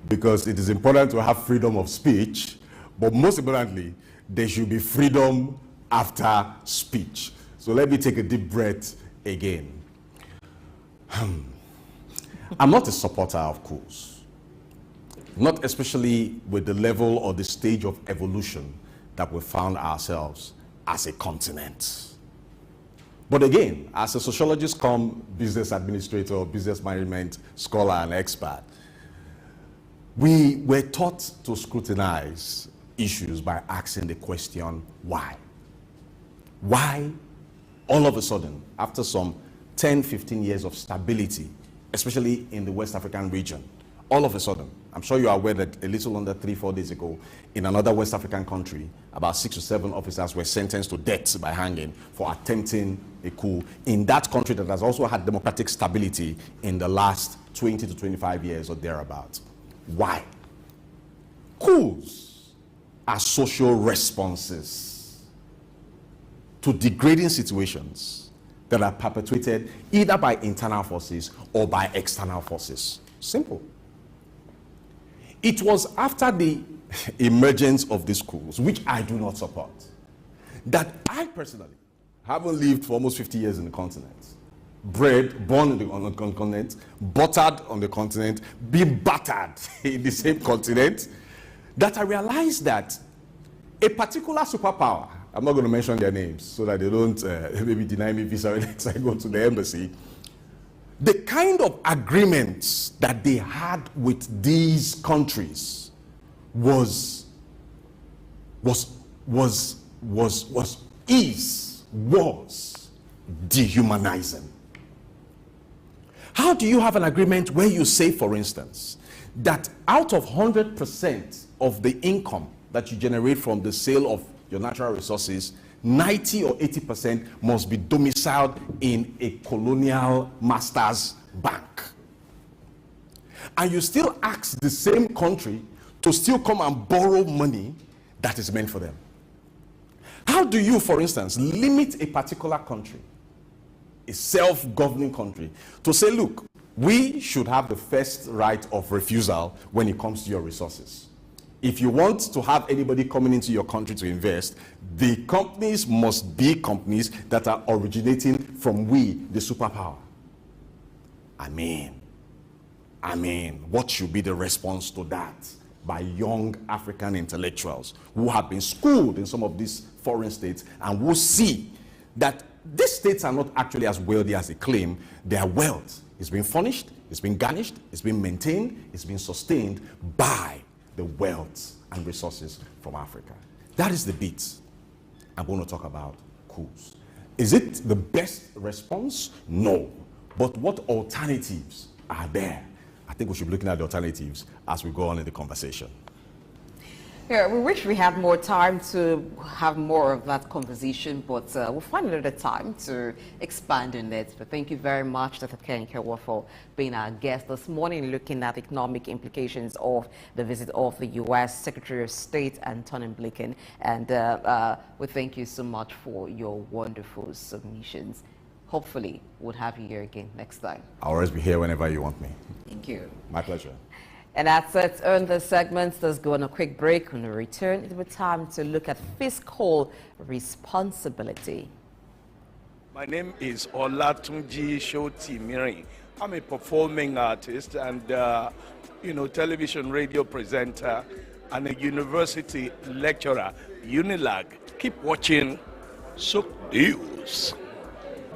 because it is important to have freedom of speech, but most importantly, there should be freedom after speech. So let me take a deep breath again. I'm not a supporter of coups, not especially with the level or the stage of evolution that we found ourselves as a continent. But again, as a sociologist come business administrator, business management scholar and expert, we were taught to scrutinize issues by asking the question, why? Why, all of a sudden, after some 10, 15 years of stability, especially in the West African region, all of a sudden, I'm sure you are aware that a little under 3-4 days ago, in another West African country, about 6 or 7 officers were sentenced to death by hanging for attempting a coup in that country that has also had democratic stability in the last 20 to 25 years or thereabouts. Why? Coups are social responses to degrading situations that are perpetuated either by internal forces or by external forces. Simple. It was after the emergence of these coups, which I do not support, that I personally, having lived for almost 50 years in the continent, born on the continent, buttered on the continent, being battered in the same continent, that I realized that a particular superpower, I'm not going to mention their names so that they don't maybe deny me visa when I go to the embassy, the kind of agreements that they had with these countries was dehumanizing. How do you have an agreement where you say, for instance, that out of 100% of the income that you generate from the sale of your natural resources, 90 or 80% must be domiciled in a colonial master's bank? And you still ask the same country to still come and borrow money that is meant for them. How do you, for instance, limit a particular country, a self-governing country, to say, look, we should have the first right of refusal when it comes to your resources? If you want to have anybody coming into your country to invest, the companies must be companies that are originating from we, the superpower. I mean, what should be the response to that by young African intellectuals who have been schooled in some of these foreign states and who see that these states are not actually as wealthy as they claim? Their wealth is being furnished, it's been garnished, it's been maintained, it's been sustained by the wealth and resources from Africa. That is the bit I'm going to talk about coups. Is it the best response? No. But what alternatives are there? I think we should be looking at the alternatives as we go on in the conversation. Yeah, we wish we had more time to have more of that conversation, but we'll find another time to expand on it. But thank you very much, Dr. Ken Kewa, for being our guest this morning, looking at economic implications of the visit of the U.S. Secretary of State, Antony Blinken. And we thank you so much for your wonderful submissions. Hopefully, we'll have you here again next time. I'll always be here whenever you want me. Thank you. My pleasure. And that's it on the segment. Let's go on a quick break. When we return, it will be time to look at fiscal responsibility. My name is Olatunji Shoti Miri. I'm a performing artist and, television radio presenter and a university lecturer, Unilag. Keep watching Souq News.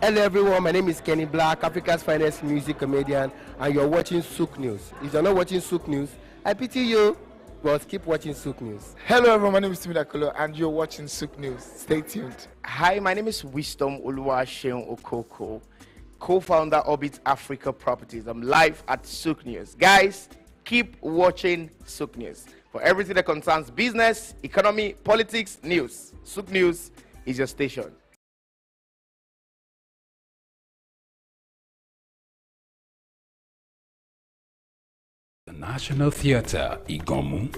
Hello everyone, my name is Kenny Black, Africa's finest music comedian, and you're watching Souq News. If you're not watching Souq News, I pity you, but keep watching Souq News. Hello everyone, my name is Timmy Dakolo, and you're watching Souq News. Stay tuned. Hi, my name is Wisdom Oluwaseun Okoko, co-founder Orbit Africa Properties. I'm live at Souq News. Guys, keep watching Souq News. For everything that concerns business, economy, politics, news, Souq News is your station. The National Theatre, Igomu,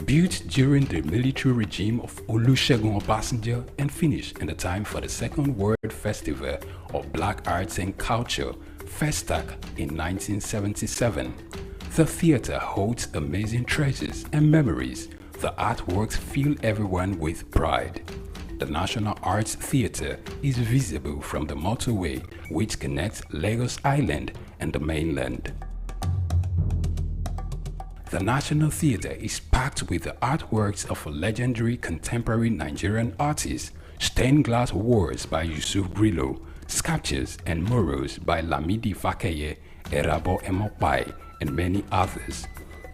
built during the military regime of Olusegun Obasanjo and finished in the time for the Second World Festival of Black Arts and Culture, FESTAC, in 1977. The theatre holds amazing treasures and memories. The artworks fill everyone with pride. The National Arts Theatre is visible from the motorway which connects Lagos Island and the mainland. The National Theatre is packed with the artworks of legendary contemporary Nigerian artists, stained glass walls by Yusuf Grillo, sculptures and murals by Lamidi Fakeye, Erabo Emopai, and many others.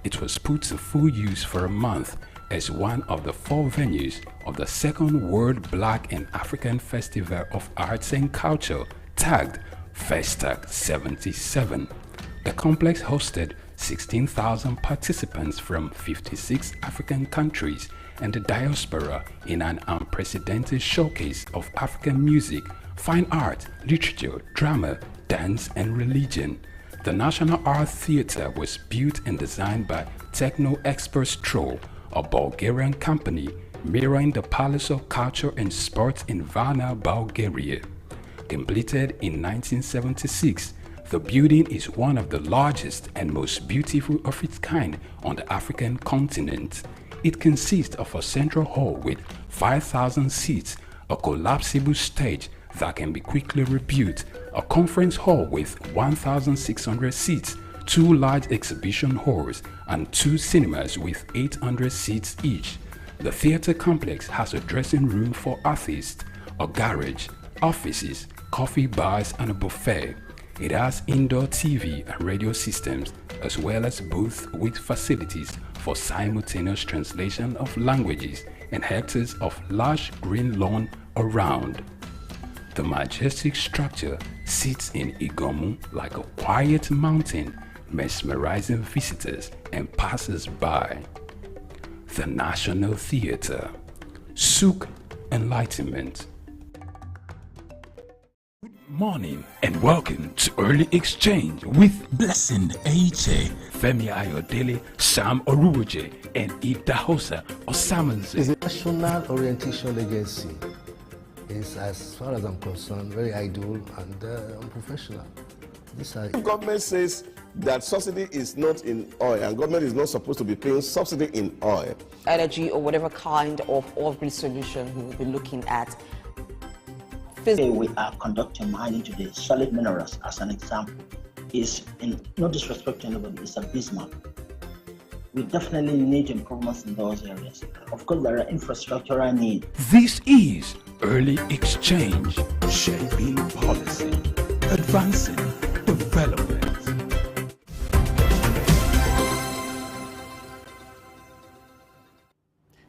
It was put to full use for a month as one of the 4 venues of the Second World Black and African Festival of Arts and Culture, tagged FESTAC 77. The complex hosted 16,000 participants from 56 African countries and the diaspora in an unprecedented showcase of African music, fine art, literature, drama, dance, and religion. The National Art Theatre was built and designed by Techno Expert Stroll, a Bulgarian company mirroring the Palace of Culture and Sports in Varna, Bulgaria. Completed in 1976, the building is one of the largest and most beautiful of its kind on the African continent. It consists of a central hall with 5,000 seats, a collapsible stage that can be quickly rebuilt, a conference hall with 1,600 seats, 2 large exhibition halls, and 2 cinemas with 800 seats each. The theatre complex has a dressing room for artists, a garage, offices, coffee bars, and a buffet. It has indoor TV and radio systems, as well as booths with facilities for simultaneous translation of languages and hectares of large green lawn around. The majestic structure sits in Igomu like a quiet mountain, mesmerizing visitors and passers-by. The National Theatre, Souq Enlightenment. Good morning and welcome to Early Exchange with Blessing Aiche, Femi Ayodele, Sam Oruoje, and Idahosa Osamanze. It's a national orientation agency. It's, as far as I'm concerned, very idle and unprofessional. The government says that subsidy is not in oil and government is not supposed to be paying subsidy in oil. Energy or whatever kind of oil-free solution we will be looking at. Today we are conducting mining today. Solid minerals, as an example, is, in no disrespect to anybody, it's abysmal. We definitely need improvements in those areas. Of course, there are infrastructural needs. This is Early Exchange, shaping policy, advancing development.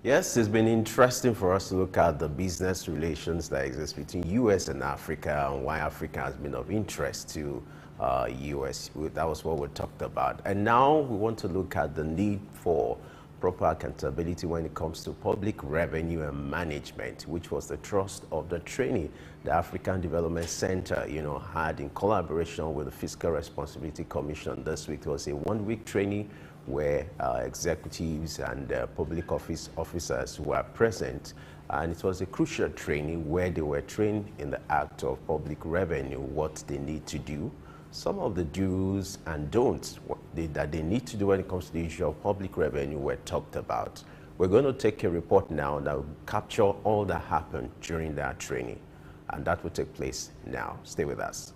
Yes, it's been interesting for us to look at the business relations that exist between U.S. and Africa and why Africa has been of interest to U.S. That was what we talked about. And now we want to look at the need for proper accountability when it comes to public revenue and management, which was the thrust of the training the African Development Center, had in collaboration with the Fiscal Responsibility Commission this week. It was a one-week training where executives and public officers were present, and it was a crucial training where they were trained in the act of public revenue, what they need to do, some of the do's and don'ts that they need to do when it comes to the issue of public revenue were talked about. We're going to take a report now that will capture all that happened during that training. and that will take place now. Stay with us.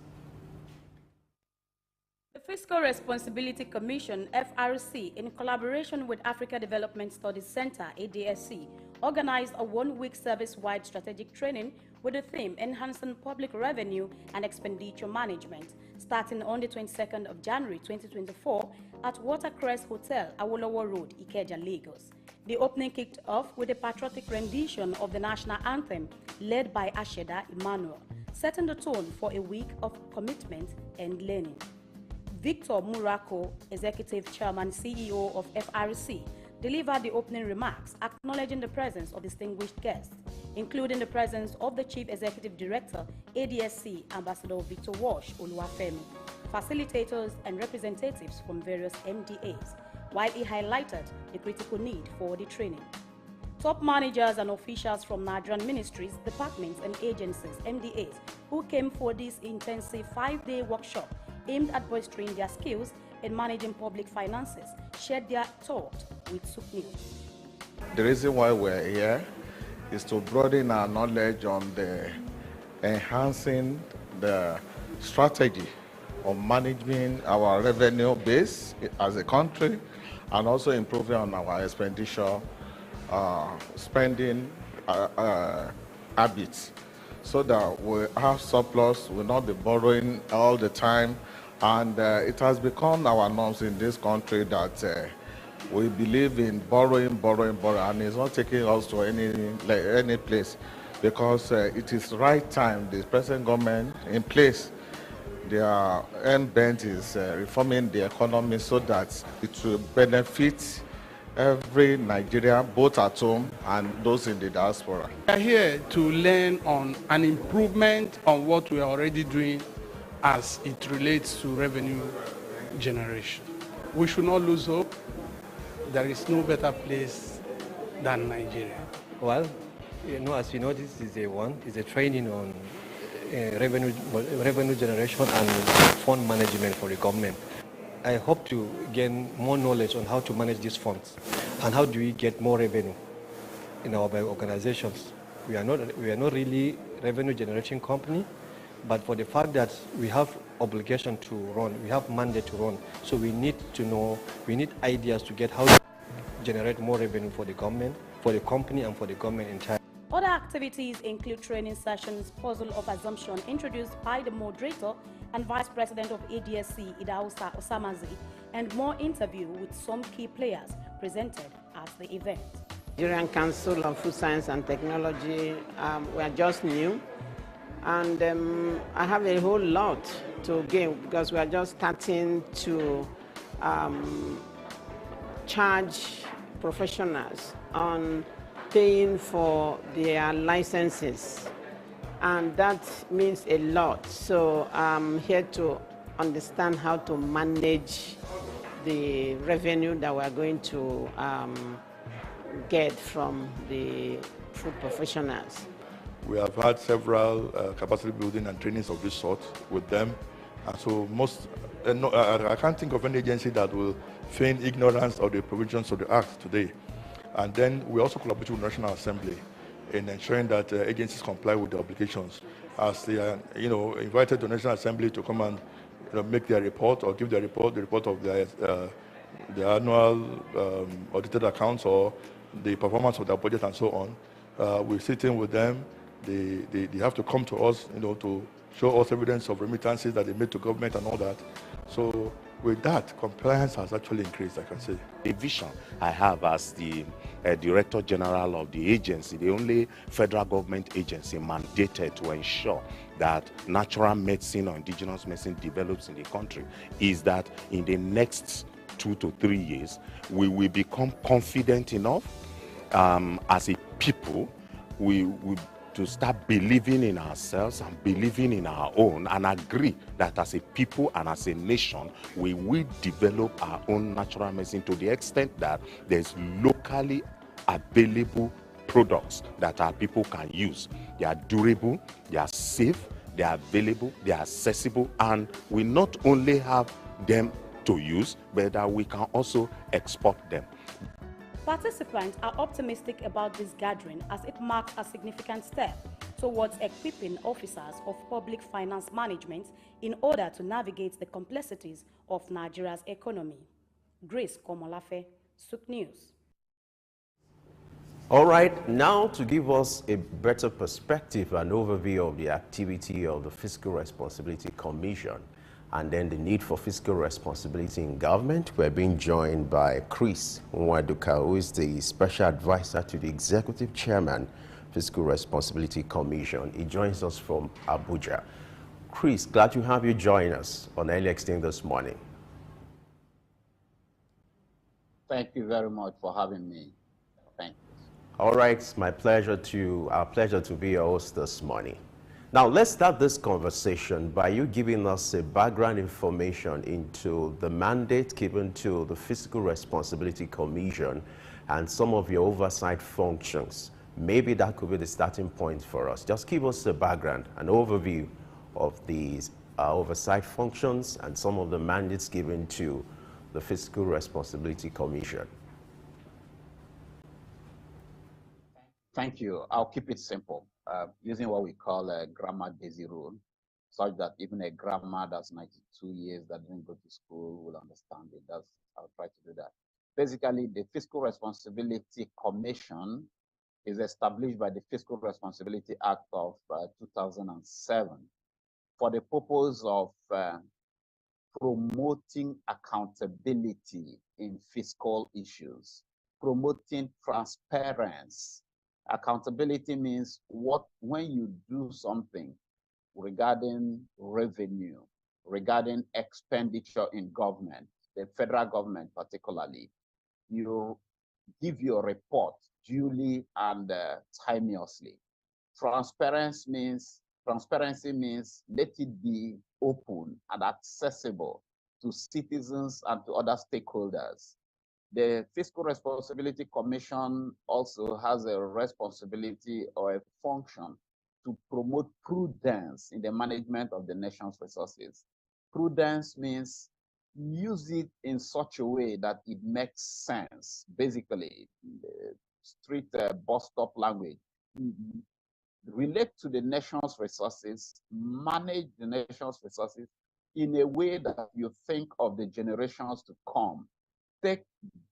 The Fiscal Responsibility Commission, FRC, in collaboration with Africa Development Studies Center, ADSC, organized a one-week service-wide strategic training with the theme Enhancing Public Revenue and Expenditure Management, starting on the 22nd of January 2024 at Watercrest Hotel, Awolowo Road, Ikeja, Lagos. The opening kicked off with a patriotic rendition of the national anthem led by Asheda Emmanuel, setting the tone for a week of commitment and learning. Victor Murako, Executive Chairman CEO of FRC, delivered the opening remarks, acknowledging the presence of distinguished guests, including the presence of the Chief Executive Director, ADSC, Ambassador Victor Walsh Oluwafemi, facilitators and representatives from various MDAs, while he highlighted the critical need for the training. Top managers and officials from Nigerian ministries, departments and agencies, MDAs, who came for this intensive 5-day workshop aimed at bolstering their skills in managing public finances, shared their thoughts with Souq News. The reason why we're here is to broaden our knowledge on the enhancing the strategy of managing our revenue base as a country and also improving on our expenditure spending habits so that we have surplus, we'll not be borrowing all the time. And it has become our norms in this country that we believe in borrowing, and it's not taking us to any place because it is the right time. The present government in place, their end bent is reforming the economy so that it will benefit every Nigerian, both at home and those in the diaspora. We are here to learn on an improvement on what we are already doing as it relates to revenue generation. We should not lose hope. There is no better place than Nigeria. Well, as you know, this is a training on revenue generation and fund management for the government. I hope to gain more knowledge on how to manage these funds and how do we get more revenue in our organizations. We are not really revenue generating company, but for the fact that we have obligation to run, we have mandate to run, so we need to know, we need ideas to get how to generate more revenue for the government, for the company, and for the government entirely. Other activities include training sessions, puzzle of assumption introduced by the moderator and Vice President of ADSC, Idausa Osamazi, and more interview with some key players presented at the event. Nigerian Council of Food Science and Technology, we are just new. And I have a whole lot to gain because we are just starting to charge professionals on paying for their licenses. And that means a lot. So I'm here to understand how to manage the revenue that we're going to get from the food professionals. We have had several capacity building and trainings of this sort with them. And so I can't think of any agency that will feign ignorance of the provisions of the Act today. And then we also collaborate with the National Assembly in ensuring that agencies comply with the obligations. As they are, invited to the National Assembly to come and make their report or give their report, the report of the annual audited accounts or the performance of their budget and so on. We're sitting with them. They have to come to us, to show us evidence of remittances that they made to government and all that. So with that, compliance has actually increased, I can say. The vision I have as the Director General of the agency, the only federal government agency mandated to ensure that natural medicine or indigenous medicine develops in the country, is that in the next 2 to 3 years, we will become confident enough as a people, to start believing in ourselves and believing in our own, and agree that as a people and as a nation, we will develop our own natural medicine to the extent that there's locally available products that our people can use. They are durable, they are safe, they are available, they are accessible, and we not only have them to use, but that we can also export them. Participants are optimistic about this gathering as it marks a significant step towards equipping officers of public finance management in order to navigate the complexities of Nigeria's economy. Grace Komolafe, Souq News. All right, now to give us a better perspective and overview of the activity of the Fiscal Responsibility Commission and then the need for fiscal responsibility in government, we're being joined by Chris Nwaduka, who is the Special Advisor to the Executive Chairman, Fiscal Responsibility Commission. He joins us from Abuja. Chris, glad to have you join us on Early Exchange this morning. Thank you very much for having me. Thank you. All right, it's our pleasure to be your host this morning. Now, let's start this conversation by you giving us a background information into the mandate given to the Fiscal Responsibility Commission and some of your oversight functions. Maybe that could be the starting point for us. Just give us a background, an overview of these oversight functions and some of the mandates given to the Fiscal Responsibility Commission. Thank you. I'll keep it simple, using what we call a grammar daisy rule, such that even a grammar that's 92 years that didn't go to school will understand it. I'll try to do that. Basically, the Fiscal Responsibility Commission is established by the Fiscal Responsibility Act of 2007 for the purpose of promoting accountability in fiscal issues, promoting transparency. Accountability means when you do something regarding revenue, regarding expenditure in government, the federal government particularly, you give your report duly and timeously. Transparency means let it be open and accessible to citizens and to other stakeholders. The Fiscal Responsibility Commission also has a responsibility or a function to promote prudence in the management of the nation's resources. Prudence means use it in such a way that it makes sense. Basically, the street bus stop language. Relate to the nation's resources, manage the nation's resources in a way that you think of the generations to come. Take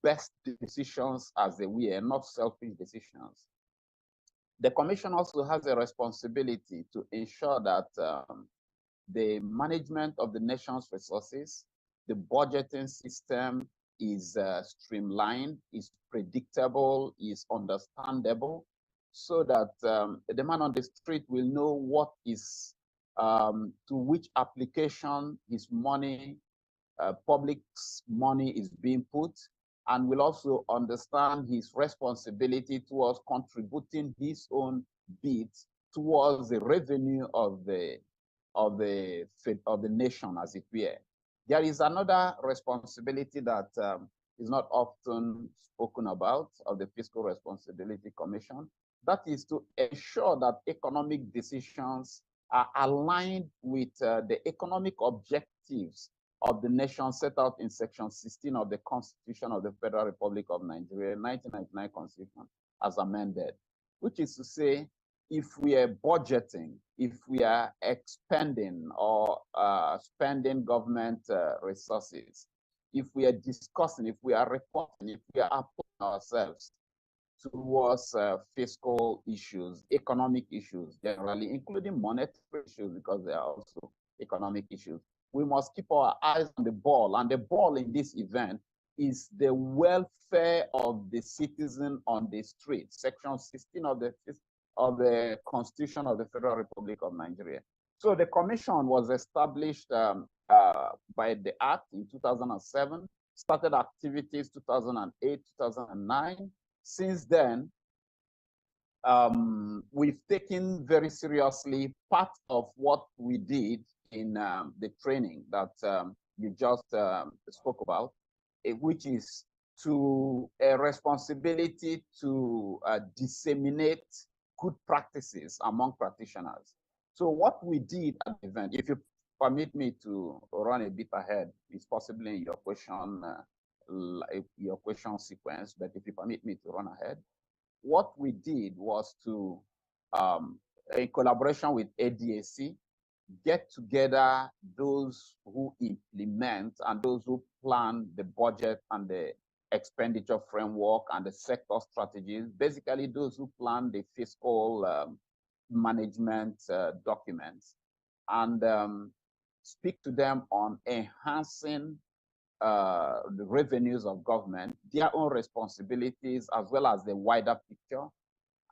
best decisions as they will, not selfish decisions. The Commission also has a responsibility to ensure that the management of the nation's resources, the budgeting system is streamlined, is predictable, is understandable, so that the man on the street will know what is, to which application his money, public money is being put, and will also understand his responsibility towards contributing his own bit towards the revenue of the nation, as it were. There is another responsibility that is not often spoken about of the Fiscal Responsibility Commission. That is to ensure that economic decisions are aligned with the economic objectives of the nation set out in Section 16 of the Constitution of the Federal Republic of Nigeria, 1999 Constitution, as amended, which is to say, if we are budgeting, if we are expending or spending government resources, if we are discussing, if we are reporting, if we are applying ourselves towards fiscal issues, economic issues generally, including monetary issues, because they are also economic issues, we must keep our eyes on the ball. And the ball in this event is the welfare of the citizen on the street, Section 16 of the Constitution of the Federal Republic of Nigeria. So the commission was established by the Act in 2007, started activities 2008, 2009. Since then, we've taken very seriously part of what we did in the training that you just spoke about, which is to a responsibility to disseminate good practices among practitioners. So what we did at the event, if you permit me to run a bit ahead, it's possibly in your question sequence, but if you permit me to run ahead, what we did was to in collaboration with ADAC, get together those who implement and those who plan the budget and the expenditure framework and the sector strategies, basically those who plan the fiscal management documents, and speak to them on enhancing the revenues of government, their own responsibilities, as well as the wider picture,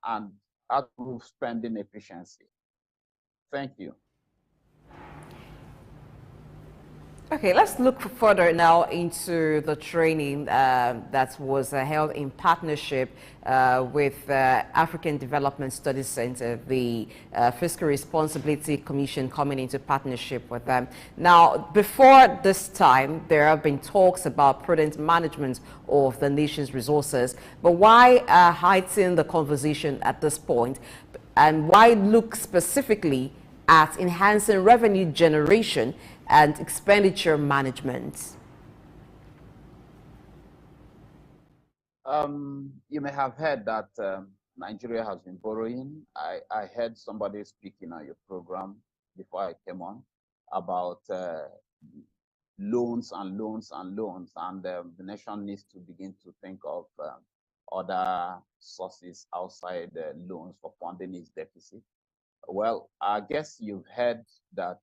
and improve spending efficiency. Thank you. Okay, let's look further now into the training that was held in partnership with African Development Studies Center, the Fiscal Responsibility Commission coming into partnership with them. Now, before this time, there have been talks about prudent management of the nation's resources, but why heighten the conversation at this point, and why look specifically at enhancing revenue generation and expenditure management? You may have heard that Nigeria has been borrowing. I heard somebody speaking on your program before I came on about loans and loans and loans, and the nation needs to begin to think of other sources outside loans for funding its deficit. Well, I guess you've heard that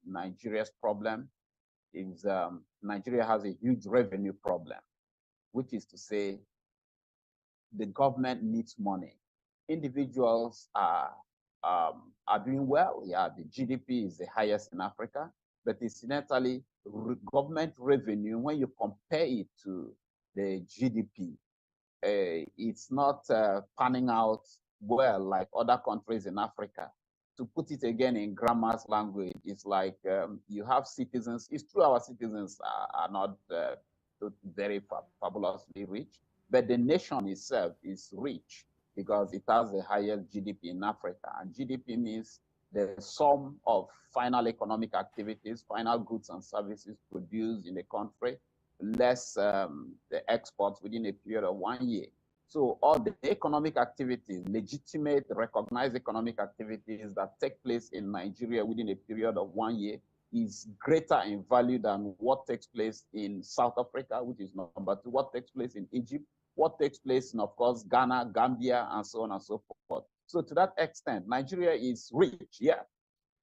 Nigeria's problem is Nigeria has a huge revenue problem, which is to say the government needs money. Individuals are doing well. Yeah, the GDP is the highest in Africa, but incidentally, government revenue, when you compare it to the GDP, it's not panning out well like other countries in Africa. To put it again in grandma's language, it's like you have citizens. It's true our citizens are not very fabulously rich, but the nation itself is rich because it has the highest GDP in Africa. And GDP means the sum of final economic activities, final goods and services produced in the country, less the exports within a period of 1 year. So all the economic activities, legitimate, recognized economic activities that take place in Nigeria within a period of 1 year is greater in value than what takes place in South Africa, which is number 2, what takes place in Egypt, what takes place in, of course, Ghana, Gambia, and so on and so forth. So to that extent, Nigeria is rich, yeah.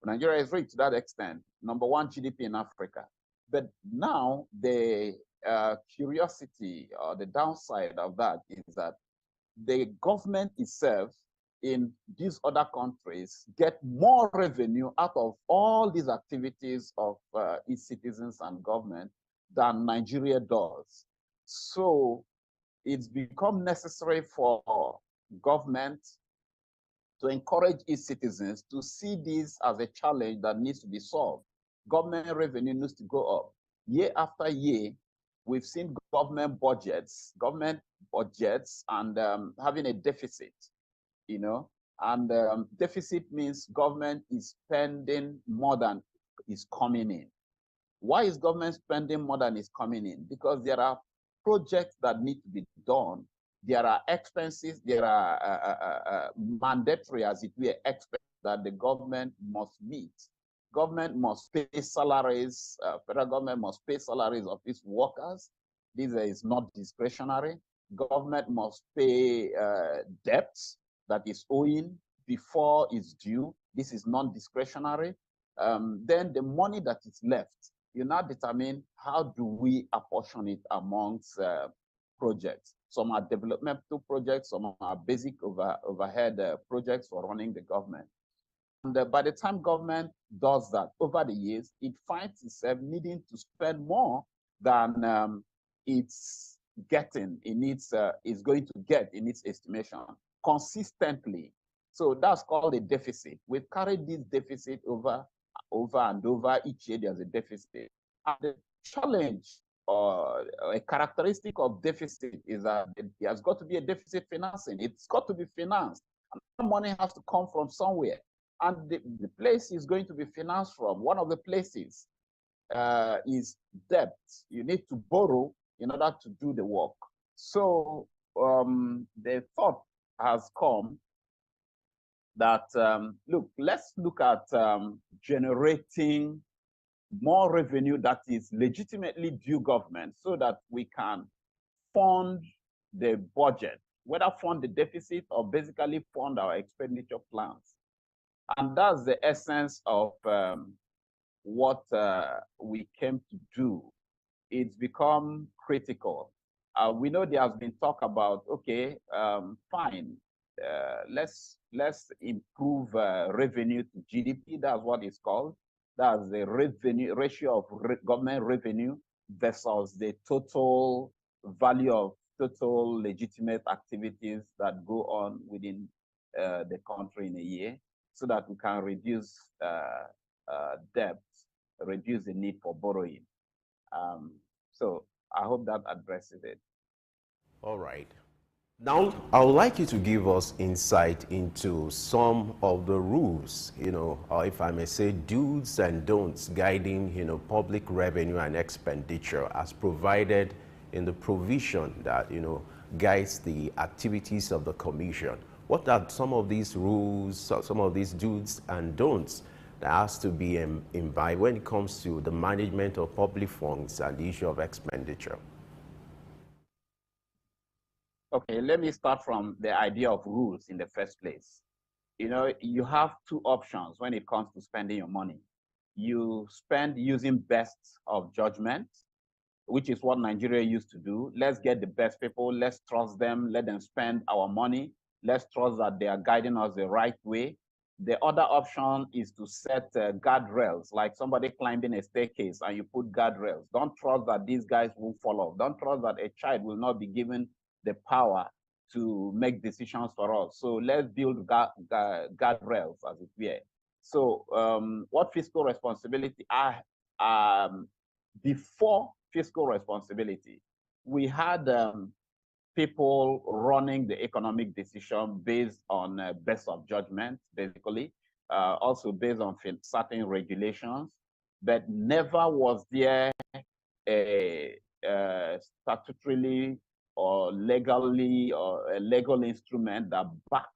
Nigeria is rich to that extent, number 1 GDP in Africa. But now the curiosity or the downside of that is that the government itself in these other countries get more revenue out of all these activities of its citizens and government than Nigeria does. So it's become necessary for government to encourage its citizens to see this as a challenge that needs to be solved. Government revenue needs to go up. Year after year, we've seen government budgets and having a deficit, you know, and deficit means government is spending more than is coming in. Why is government spending more than is coming in? Because there are projects that need to be done. There are expenses, there are mandatory, as it were, expenses that the government must meet. Government must pay salaries, federal government must pay salaries of its workers. This is not discretionary. Government must pay debts that is owing before it's due. This is non-discretionary. Then the money that is left, you now determine how do we apportion it amongst projects. Some are developmental projects, some are basic overhead projects for running the government. And by the time government does that over the years, it finds itself needing to spend more than it's getting in its is going to get in its estimation consistently. So that's called a deficit. We've carried this deficit over and over. Each year there's a deficit. And the challenge or a characteristic of deficit is that it has got to be a deficit financing. It's got to be financed. And money has to come from somewhere. And the place is going to be financed from, one of the places is debt. You need to borrow in order to do the work. So the thought has come that, look, let's look at generating more revenue that is legitimately due government so that we can fund the budget, whether fund the deficit or basically fund our expenditure plans. And that's the essence of what we came to do. It's become critical. We know there has been talk about, okay, fine, let's improve revenue to GDP. That's what it's called. That's the revenue ratio of government revenue versus the total value of total legitimate activities that go on within the country in a year, so that we can reduce debt, reduce the need for borrowing. So I hope that addresses it. All right. Now, I would like you to give us insight into some of the rules, or if I may say, do's and don'ts guiding, public revenue and expenditure as provided in the provision that, guides the activities of the Commission. What are some of these rules, some of these do's and don'ts that has to be imbibed when it comes to the management of public funds and the issue of expenditure? Okay, let me start from the idea of rules in the first place. You have two options when it comes to spending your money. You spend using best of judgment, which is what Nigeria used to do. Let's get the best people, let's trust them, let them spend our money, let's trust that they are guiding us the right way. The other option is to set guardrails, like somebody climbing a staircase and you put guardrails. Don't trust that these guys will fall off. Don't trust that a child will not be given the power to make decisions for us. So let's build guardrails, as it were. So what fiscal responsibility are, before fiscal responsibility, we had people running the economic decision based on best of judgment, basically, also based on certain regulations, but never was there a statutorily or legally or a legal instrument that backed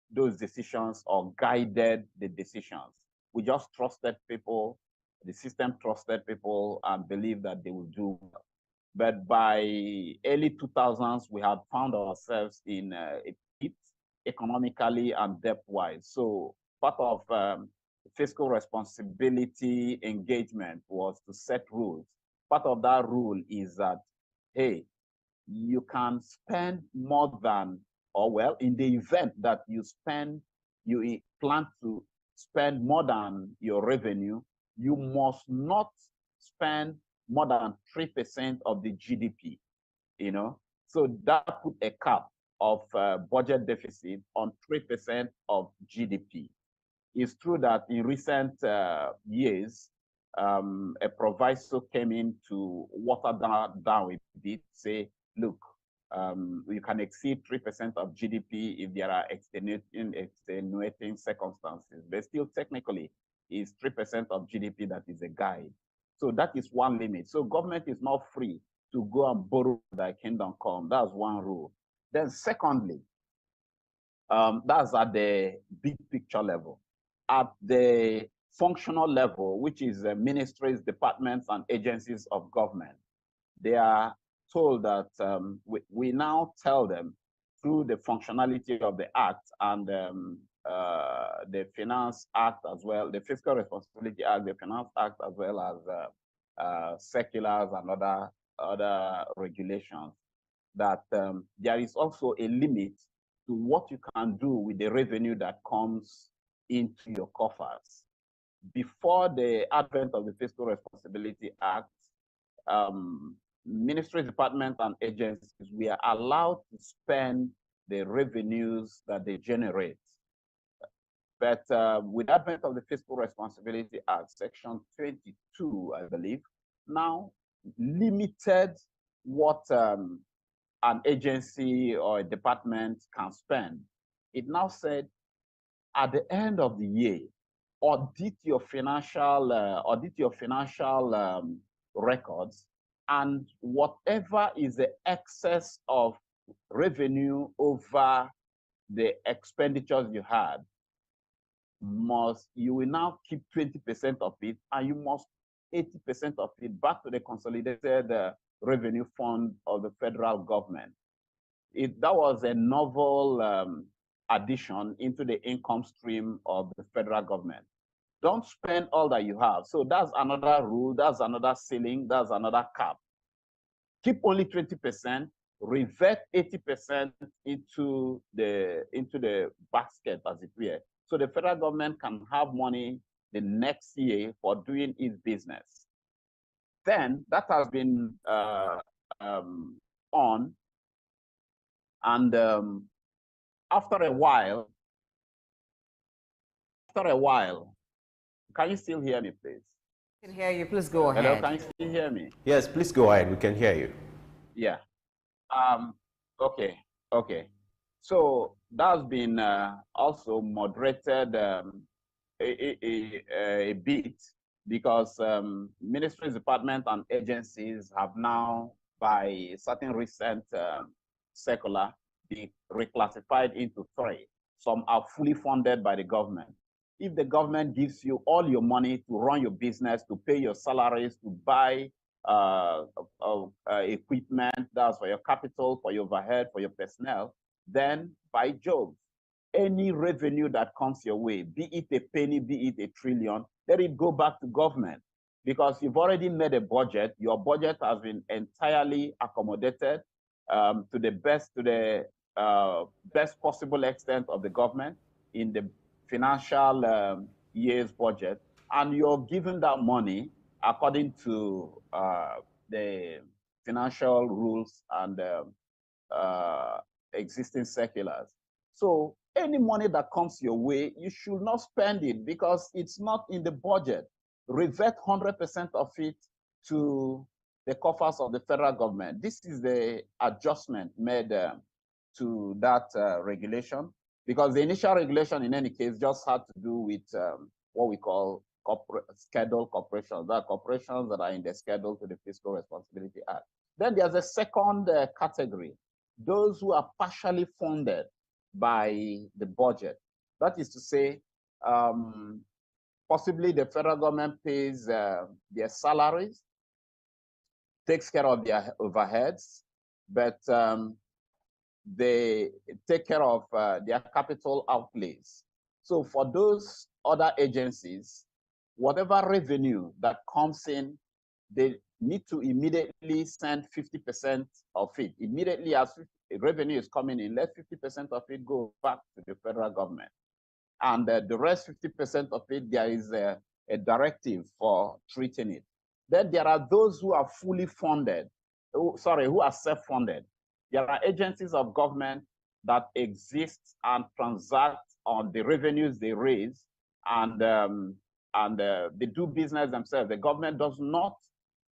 those decisions or guided the decisions. We just trusted people, the system trusted people and believed that they would do well. But by early 2000s, we had found ourselves in a pit economically and debt-wise. So part of fiscal responsibility engagement was to set rules. Part of that rule is that, hey, you can spend more than, or well, in the event that you plan to spend more than your revenue, you must not spend more than 3% of the GDP, So that put a cap of budget deficit on 3% of GDP. It's true that in recent years, a proviso came in to water down a bit, say, look, you can exceed 3% of GDP if there are extenuating circumstances, but still technically is 3% of GDP that is a guide. So that is one limit. So government is not free to go and borrow thy kingdom come. That's one rule. Then secondly, that's at the big picture level. At the functional level, which is ministries, departments, and agencies of government, they are told that we now tell them through the functionality of the Act and the Finance Act as well, the Fiscal Responsibility Act, the Finance Act, as well as circulars and other regulations, that there is also a limit to what you can do with the revenue that comes into your coffers. Before the advent of the Fiscal Responsibility Act, ministries, departments, and agencies, we are allowed to spend the revenues that they generate. But with the advent of the Fiscal Responsibility Act, Section 22, I believe, now limited what an agency or a department can spend. It now said, at the end of the year, audit your financial records, and whatever is the excess of revenue over the expenditures you had, you will now keep 20% of it, and you must 80% of it back to the consolidated revenue fund of the federal government. That was a novel addition into the income stream of the federal government. Don't spend all that you have. So that's another rule, that's another ceiling, that's another cap. Keep only 20%, revert 80% into the basket, as it were. So the federal government can have money the next year for doing its business. Then that has been on, and after a while, can you still hear me, please? I can hear you. Please go ahead. Hello, can you still hear me? Yes, please go ahead. We can hear you. Yeah. Okay. So that's been also moderated a bit, because ministries, departments, and agencies have now, by certain recent circular, been reclassified into 3. Some are fully funded by the government. If the government gives you all your money to run your business, to pay your salaries, to buy equipment, that's for your capital, for your overhead, for your personnel, then by Jove, any revenue that comes your way, be it a penny, be it a trillion, let it go back to government, because you've already made a budget. Your budget has been entirely accommodated to the best possible extent of the government in the financial year's budget, and you're given that money according to the financial rules and existing circulars. So any money that comes your way, you should not spend it because it's not in the budget. Revert 100% of it to the coffers of the federal government. This is the adjustment made to that regulation, because the initial regulation, in any case, just had to do with what we call scheduled corporations. There are corporations that are in the schedule to the Fiscal Responsibility Act. Then there's a second category, those who are partially funded by the budget. That is to say, possibly the federal government pays their salaries, takes care of their overheads, but they take care of their capital outlays. So for those other agencies, whatever revenue that comes in, they need to immediately send 50% of it. Immediately as revenue is coming in, let 50% of it go back to the federal government. And the rest 50% of it, there is a directive for treating it. Then there are those who are fully funded, who are self-funded. There are agencies of government that exist and transact on the revenues they raise, and they do business themselves. The government does not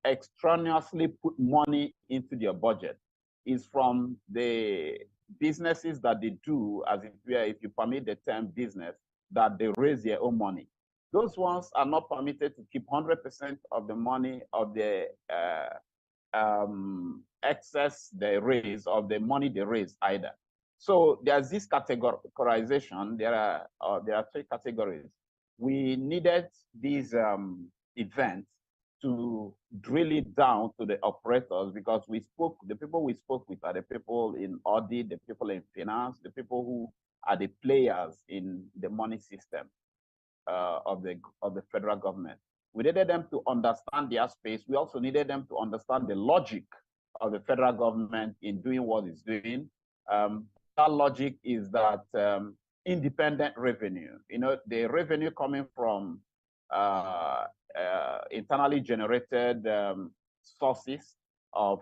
extraneously put money into their budget. It's from the businesses that they do, as it were, if you permit the term business, that they raise their own money. Those ones are not permitted to keep 100% of the money of the excess they raise, of the money they raise either. So there's this categorization. There are 3 categories. We needed these events to drill it down to the operators, because the people we spoke with are the people in audit, the people in finance, the people who are the players in the money system of the federal government. We needed them to understand their space. We also needed them to understand the logic of the federal government in doing what it's doing. That logic is that independent revenue, the revenue coming from internally generated sources of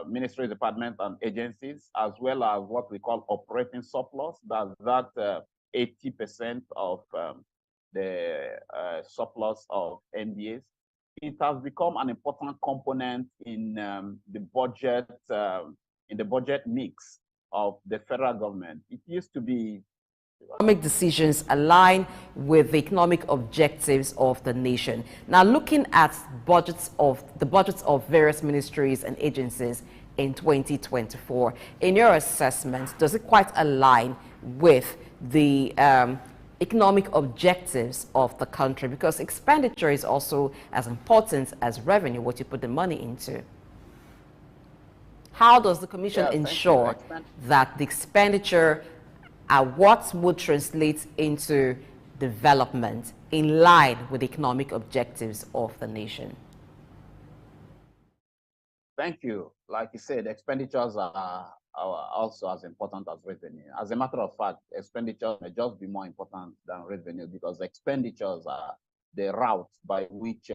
ministry, departments, and agencies, as well as what we call operating surplus. That's that 80% of the surplus of NDAs. It has become an important component in the budget mix of the federal government. It used to be economic decisions align with the economic objectives of the nation. Now, looking at the budgets of various ministries and agencies in 2024, in your assessment, does it quite align with the economic objectives of the country? Because expenditure is also as important as revenue, what you put the money into. How does the Commission ensure that the expenditure are what would translate into development in line with the economic objectives of the nation? Thank you. Like you said, expenditures are also as important as revenue. As a matter of fact, expenditures may just be more important than revenue because expenditures are the route by which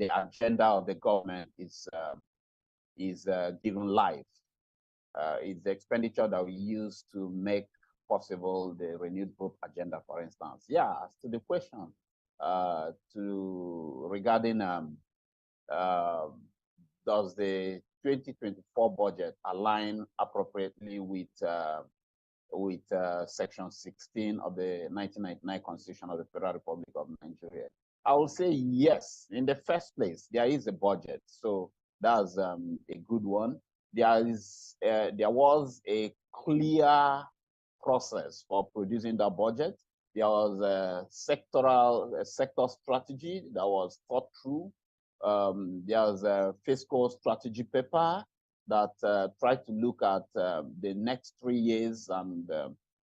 the agenda of the government is given life. It's the expenditure that we use to make possible the renewed hope agenda, for instance. Yeah, as to the question regarding does the 2024 budget align appropriately with Section 16 of the 1999 Constitution of the Federal Republic of Nigeria? I will say yes. In the first place, there is a budget, so that's a good one. There was a clear process for producing that budget. There was a sector strategy that was thought through. There's a fiscal strategy paper that tried to look at the next 3 years and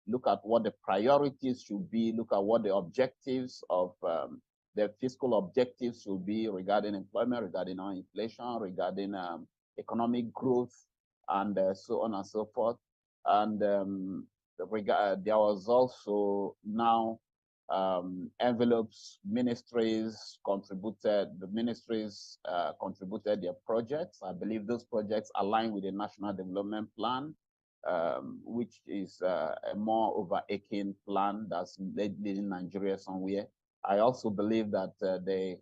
look at what the priorities should be, look at what the objectives of the fiscal objectives should be regarding employment, regarding inflation, regarding economic growth, and so on and so forth. And there was also now envelopes, ministries contributed their projects. I believe those projects align with the National Development Plan, which is a more overarching plan that's leading Nigeria somewhere. I also believe that they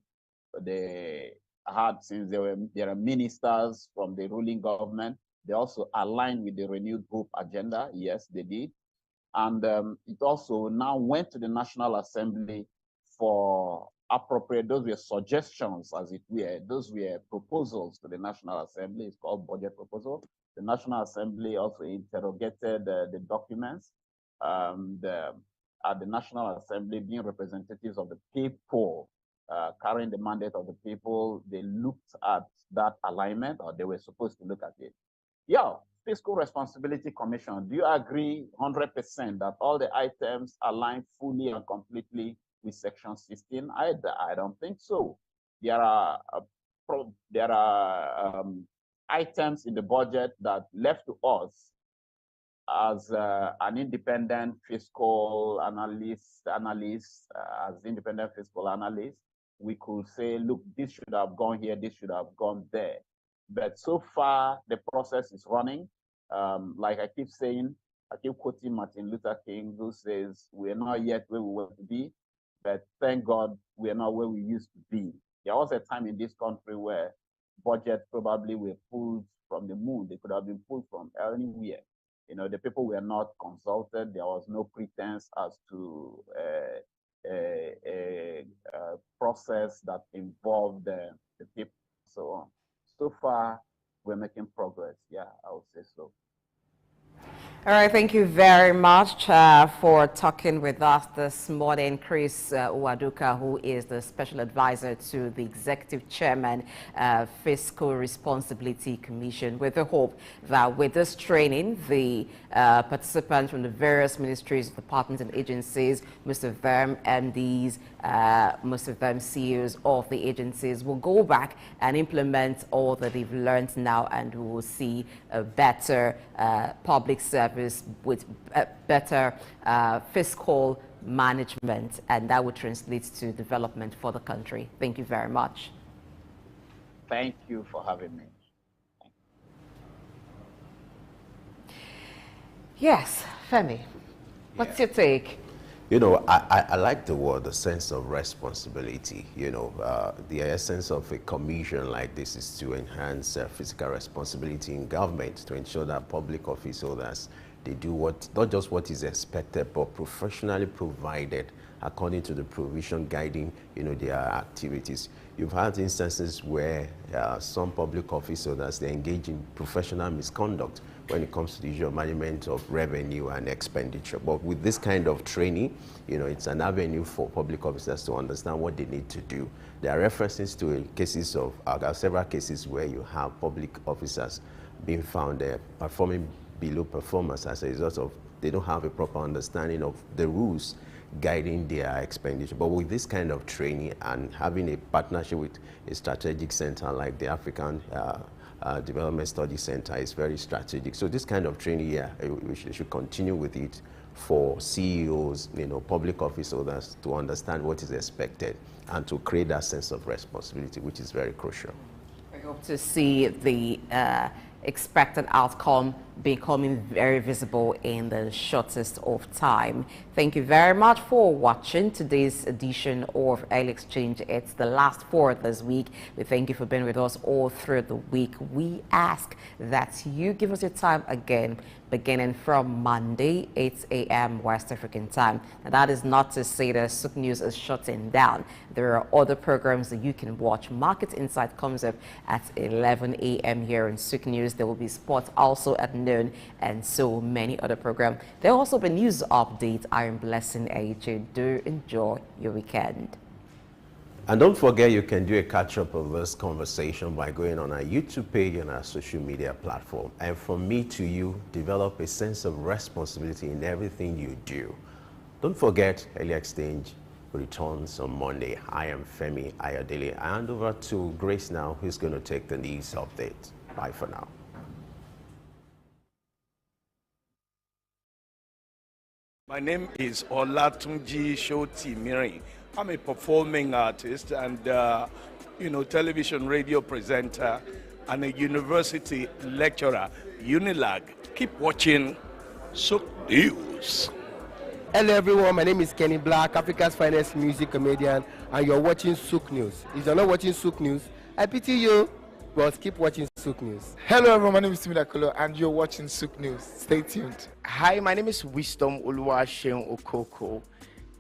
had, since there are ministers from the ruling government, they also aligned with the renewed hope agenda. Yes, they did. And it also now went to the National Assembly for appropriate, those were suggestions, as it were, those were proposals to the National Assembly. It's called budget proposal. The National Assembly also interrogated the documents. At the National Assembly, being representatives of the people, carrying the mandate of the people, they looked at that alignment, or they were supposed to look at it. Yeah, Fiscal Responsibility Commission, do you agree 100% that all the items align fully and completely with Section 16? I don't think so. There are items in the budget that left to us as an independent fiscal analyst, we could say, look, this should have gone here, this should have gone there. But so far, the process is running. Like I keep saying, I keep quoting Martin Luther King, who says, we're not yet where we want to be, but thank God we are not where we used to be. There was a time in this country where budgets probably were pulled from the moon. They could have been pulled from anywhere. You know, the people were not consulted. There was no pretense as to a process that involved the people. So far, we're making progress. Yeah, I would say so. All right, thank you very much for talking with us this morning. Chris Uwaduka, who is the Special Advisor to the Executive Chairman, Fiscal Responsibility Commission, with the hope that with this training, the participants from the various ministries, departments and agencies, most of them MDs, most of them CEOs of the agencies, will go back and implement all that they've learned now, and we will see a better public service with better fiscal management, and that would translate to development for the country. Thank you very much. Thank you for having me. Yes, Femi, what's your take? You know, I like the word, the sense of responsibility. You know, the essence of a commission like this is to enhance fiscal responsibility in government, to ensure that public office holders they do what, not just what is expected, but professionally provided according to the provision guiding, their activities. You've had instances where some public office holders, they engage in professional misconduct when it comes to the usual management of revenue and expenditure. But with this kind of training, it's an avenue for public officers to understand what they need to do. There are references to cases of, several cases where you have public officers being found performing below performance as a result of they don't have a proper understanding of the rules guiding their expenditure. But with this kind of training and having a partnership with a strategic center like the African Development Study Center is very strategic. So this kind of training, we should continue with it for CEOs, public office holders to understand what is expected and to create that sense of responsibility, which is very crucial. We hope to see the expected outcome becoming very visible in the shortest of time. Thank you very much for watching today's edition of Early Exchange. It's the last for this week. We thank you for being with us all through the week. We ask that you give us your time again, beginning from Monday, 8 a.m. West African time. Now, that is not to say that Souq News is shutting down. There are other programs that you can watch. Market Insight comes up at 11 a.m. here in Souq News. There will be sports also at noon, and so many other programs. There will also be news updates. I am Blessing AJ. Do enjoy your weekend. And don't forget, you can do a catch-up of this conversation by going on our YouTube page and our social media platform. And from me to you, develop a sense of responsibility in everything you do. Don't forget, Early Exchange returns on Monday. I am Femi Ayodele. I hand over to Grace now, who's going to take the news update. Bye for now. My name is Olatunji Shoti-Miri. I'm a performing artist and, television radio presenter and a university lecturer, Unilag. Keep watching Souq News. Hello everyone, my name is Kenny Black, Africa's finest music comedian, and you're watching Souq News. If you're not watching Souq News, I pity you, but keep watching Souq News. Hello everyone, my name is Timmy Dakolo, and you're watching Souq News. Stay tuned. Hi, my name is Wisdom Oluwaseun Okoko,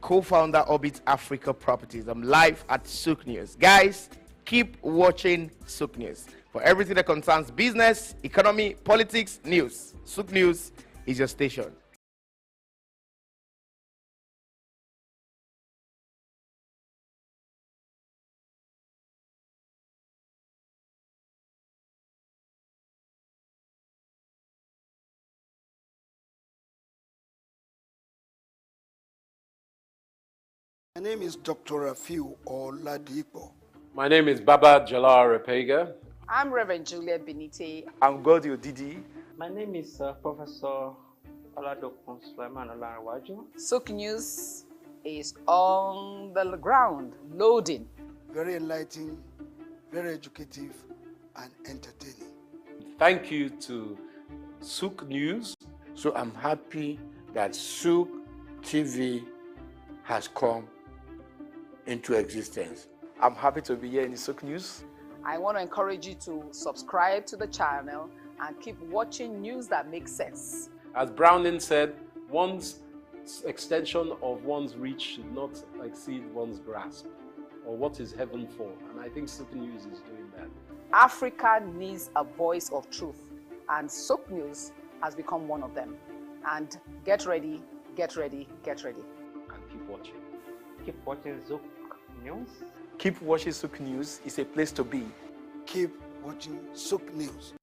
co-founder Orbit Africa Properties. I'm live at Souq News. Guys, keep watching Souq News for everything that concerns business, economy, politics, news. Souq News is your station. My name is Dr. Rafiu Oladipo. My name is Baba Jalal Repega. I'm Reverend Julia Benite. I'm Godio Didi. My name is Professor Oladokun Sulaiman Olarawaju. Souq News is on the ground, loading. Very enlightening, very educative, and entertaining. Thank you to Souq News. So I'm happy that Souq TV has come into existence. I'm happy to be here in the Souq News. I want to encourage you to subscribe to the channel and keep watching news that makes sense. As Browning said, one's extension of one's reach should not exceed one's grasp, or what is heaven for. And I think Souq News is doing that. Africa needs a voice of truth, and Souq News has become one of them. And get ready, get ready, get ready. And keep watching. Keep watching Souq News. Keep watching Souq News. It's a place to be. Keep watching Souq News.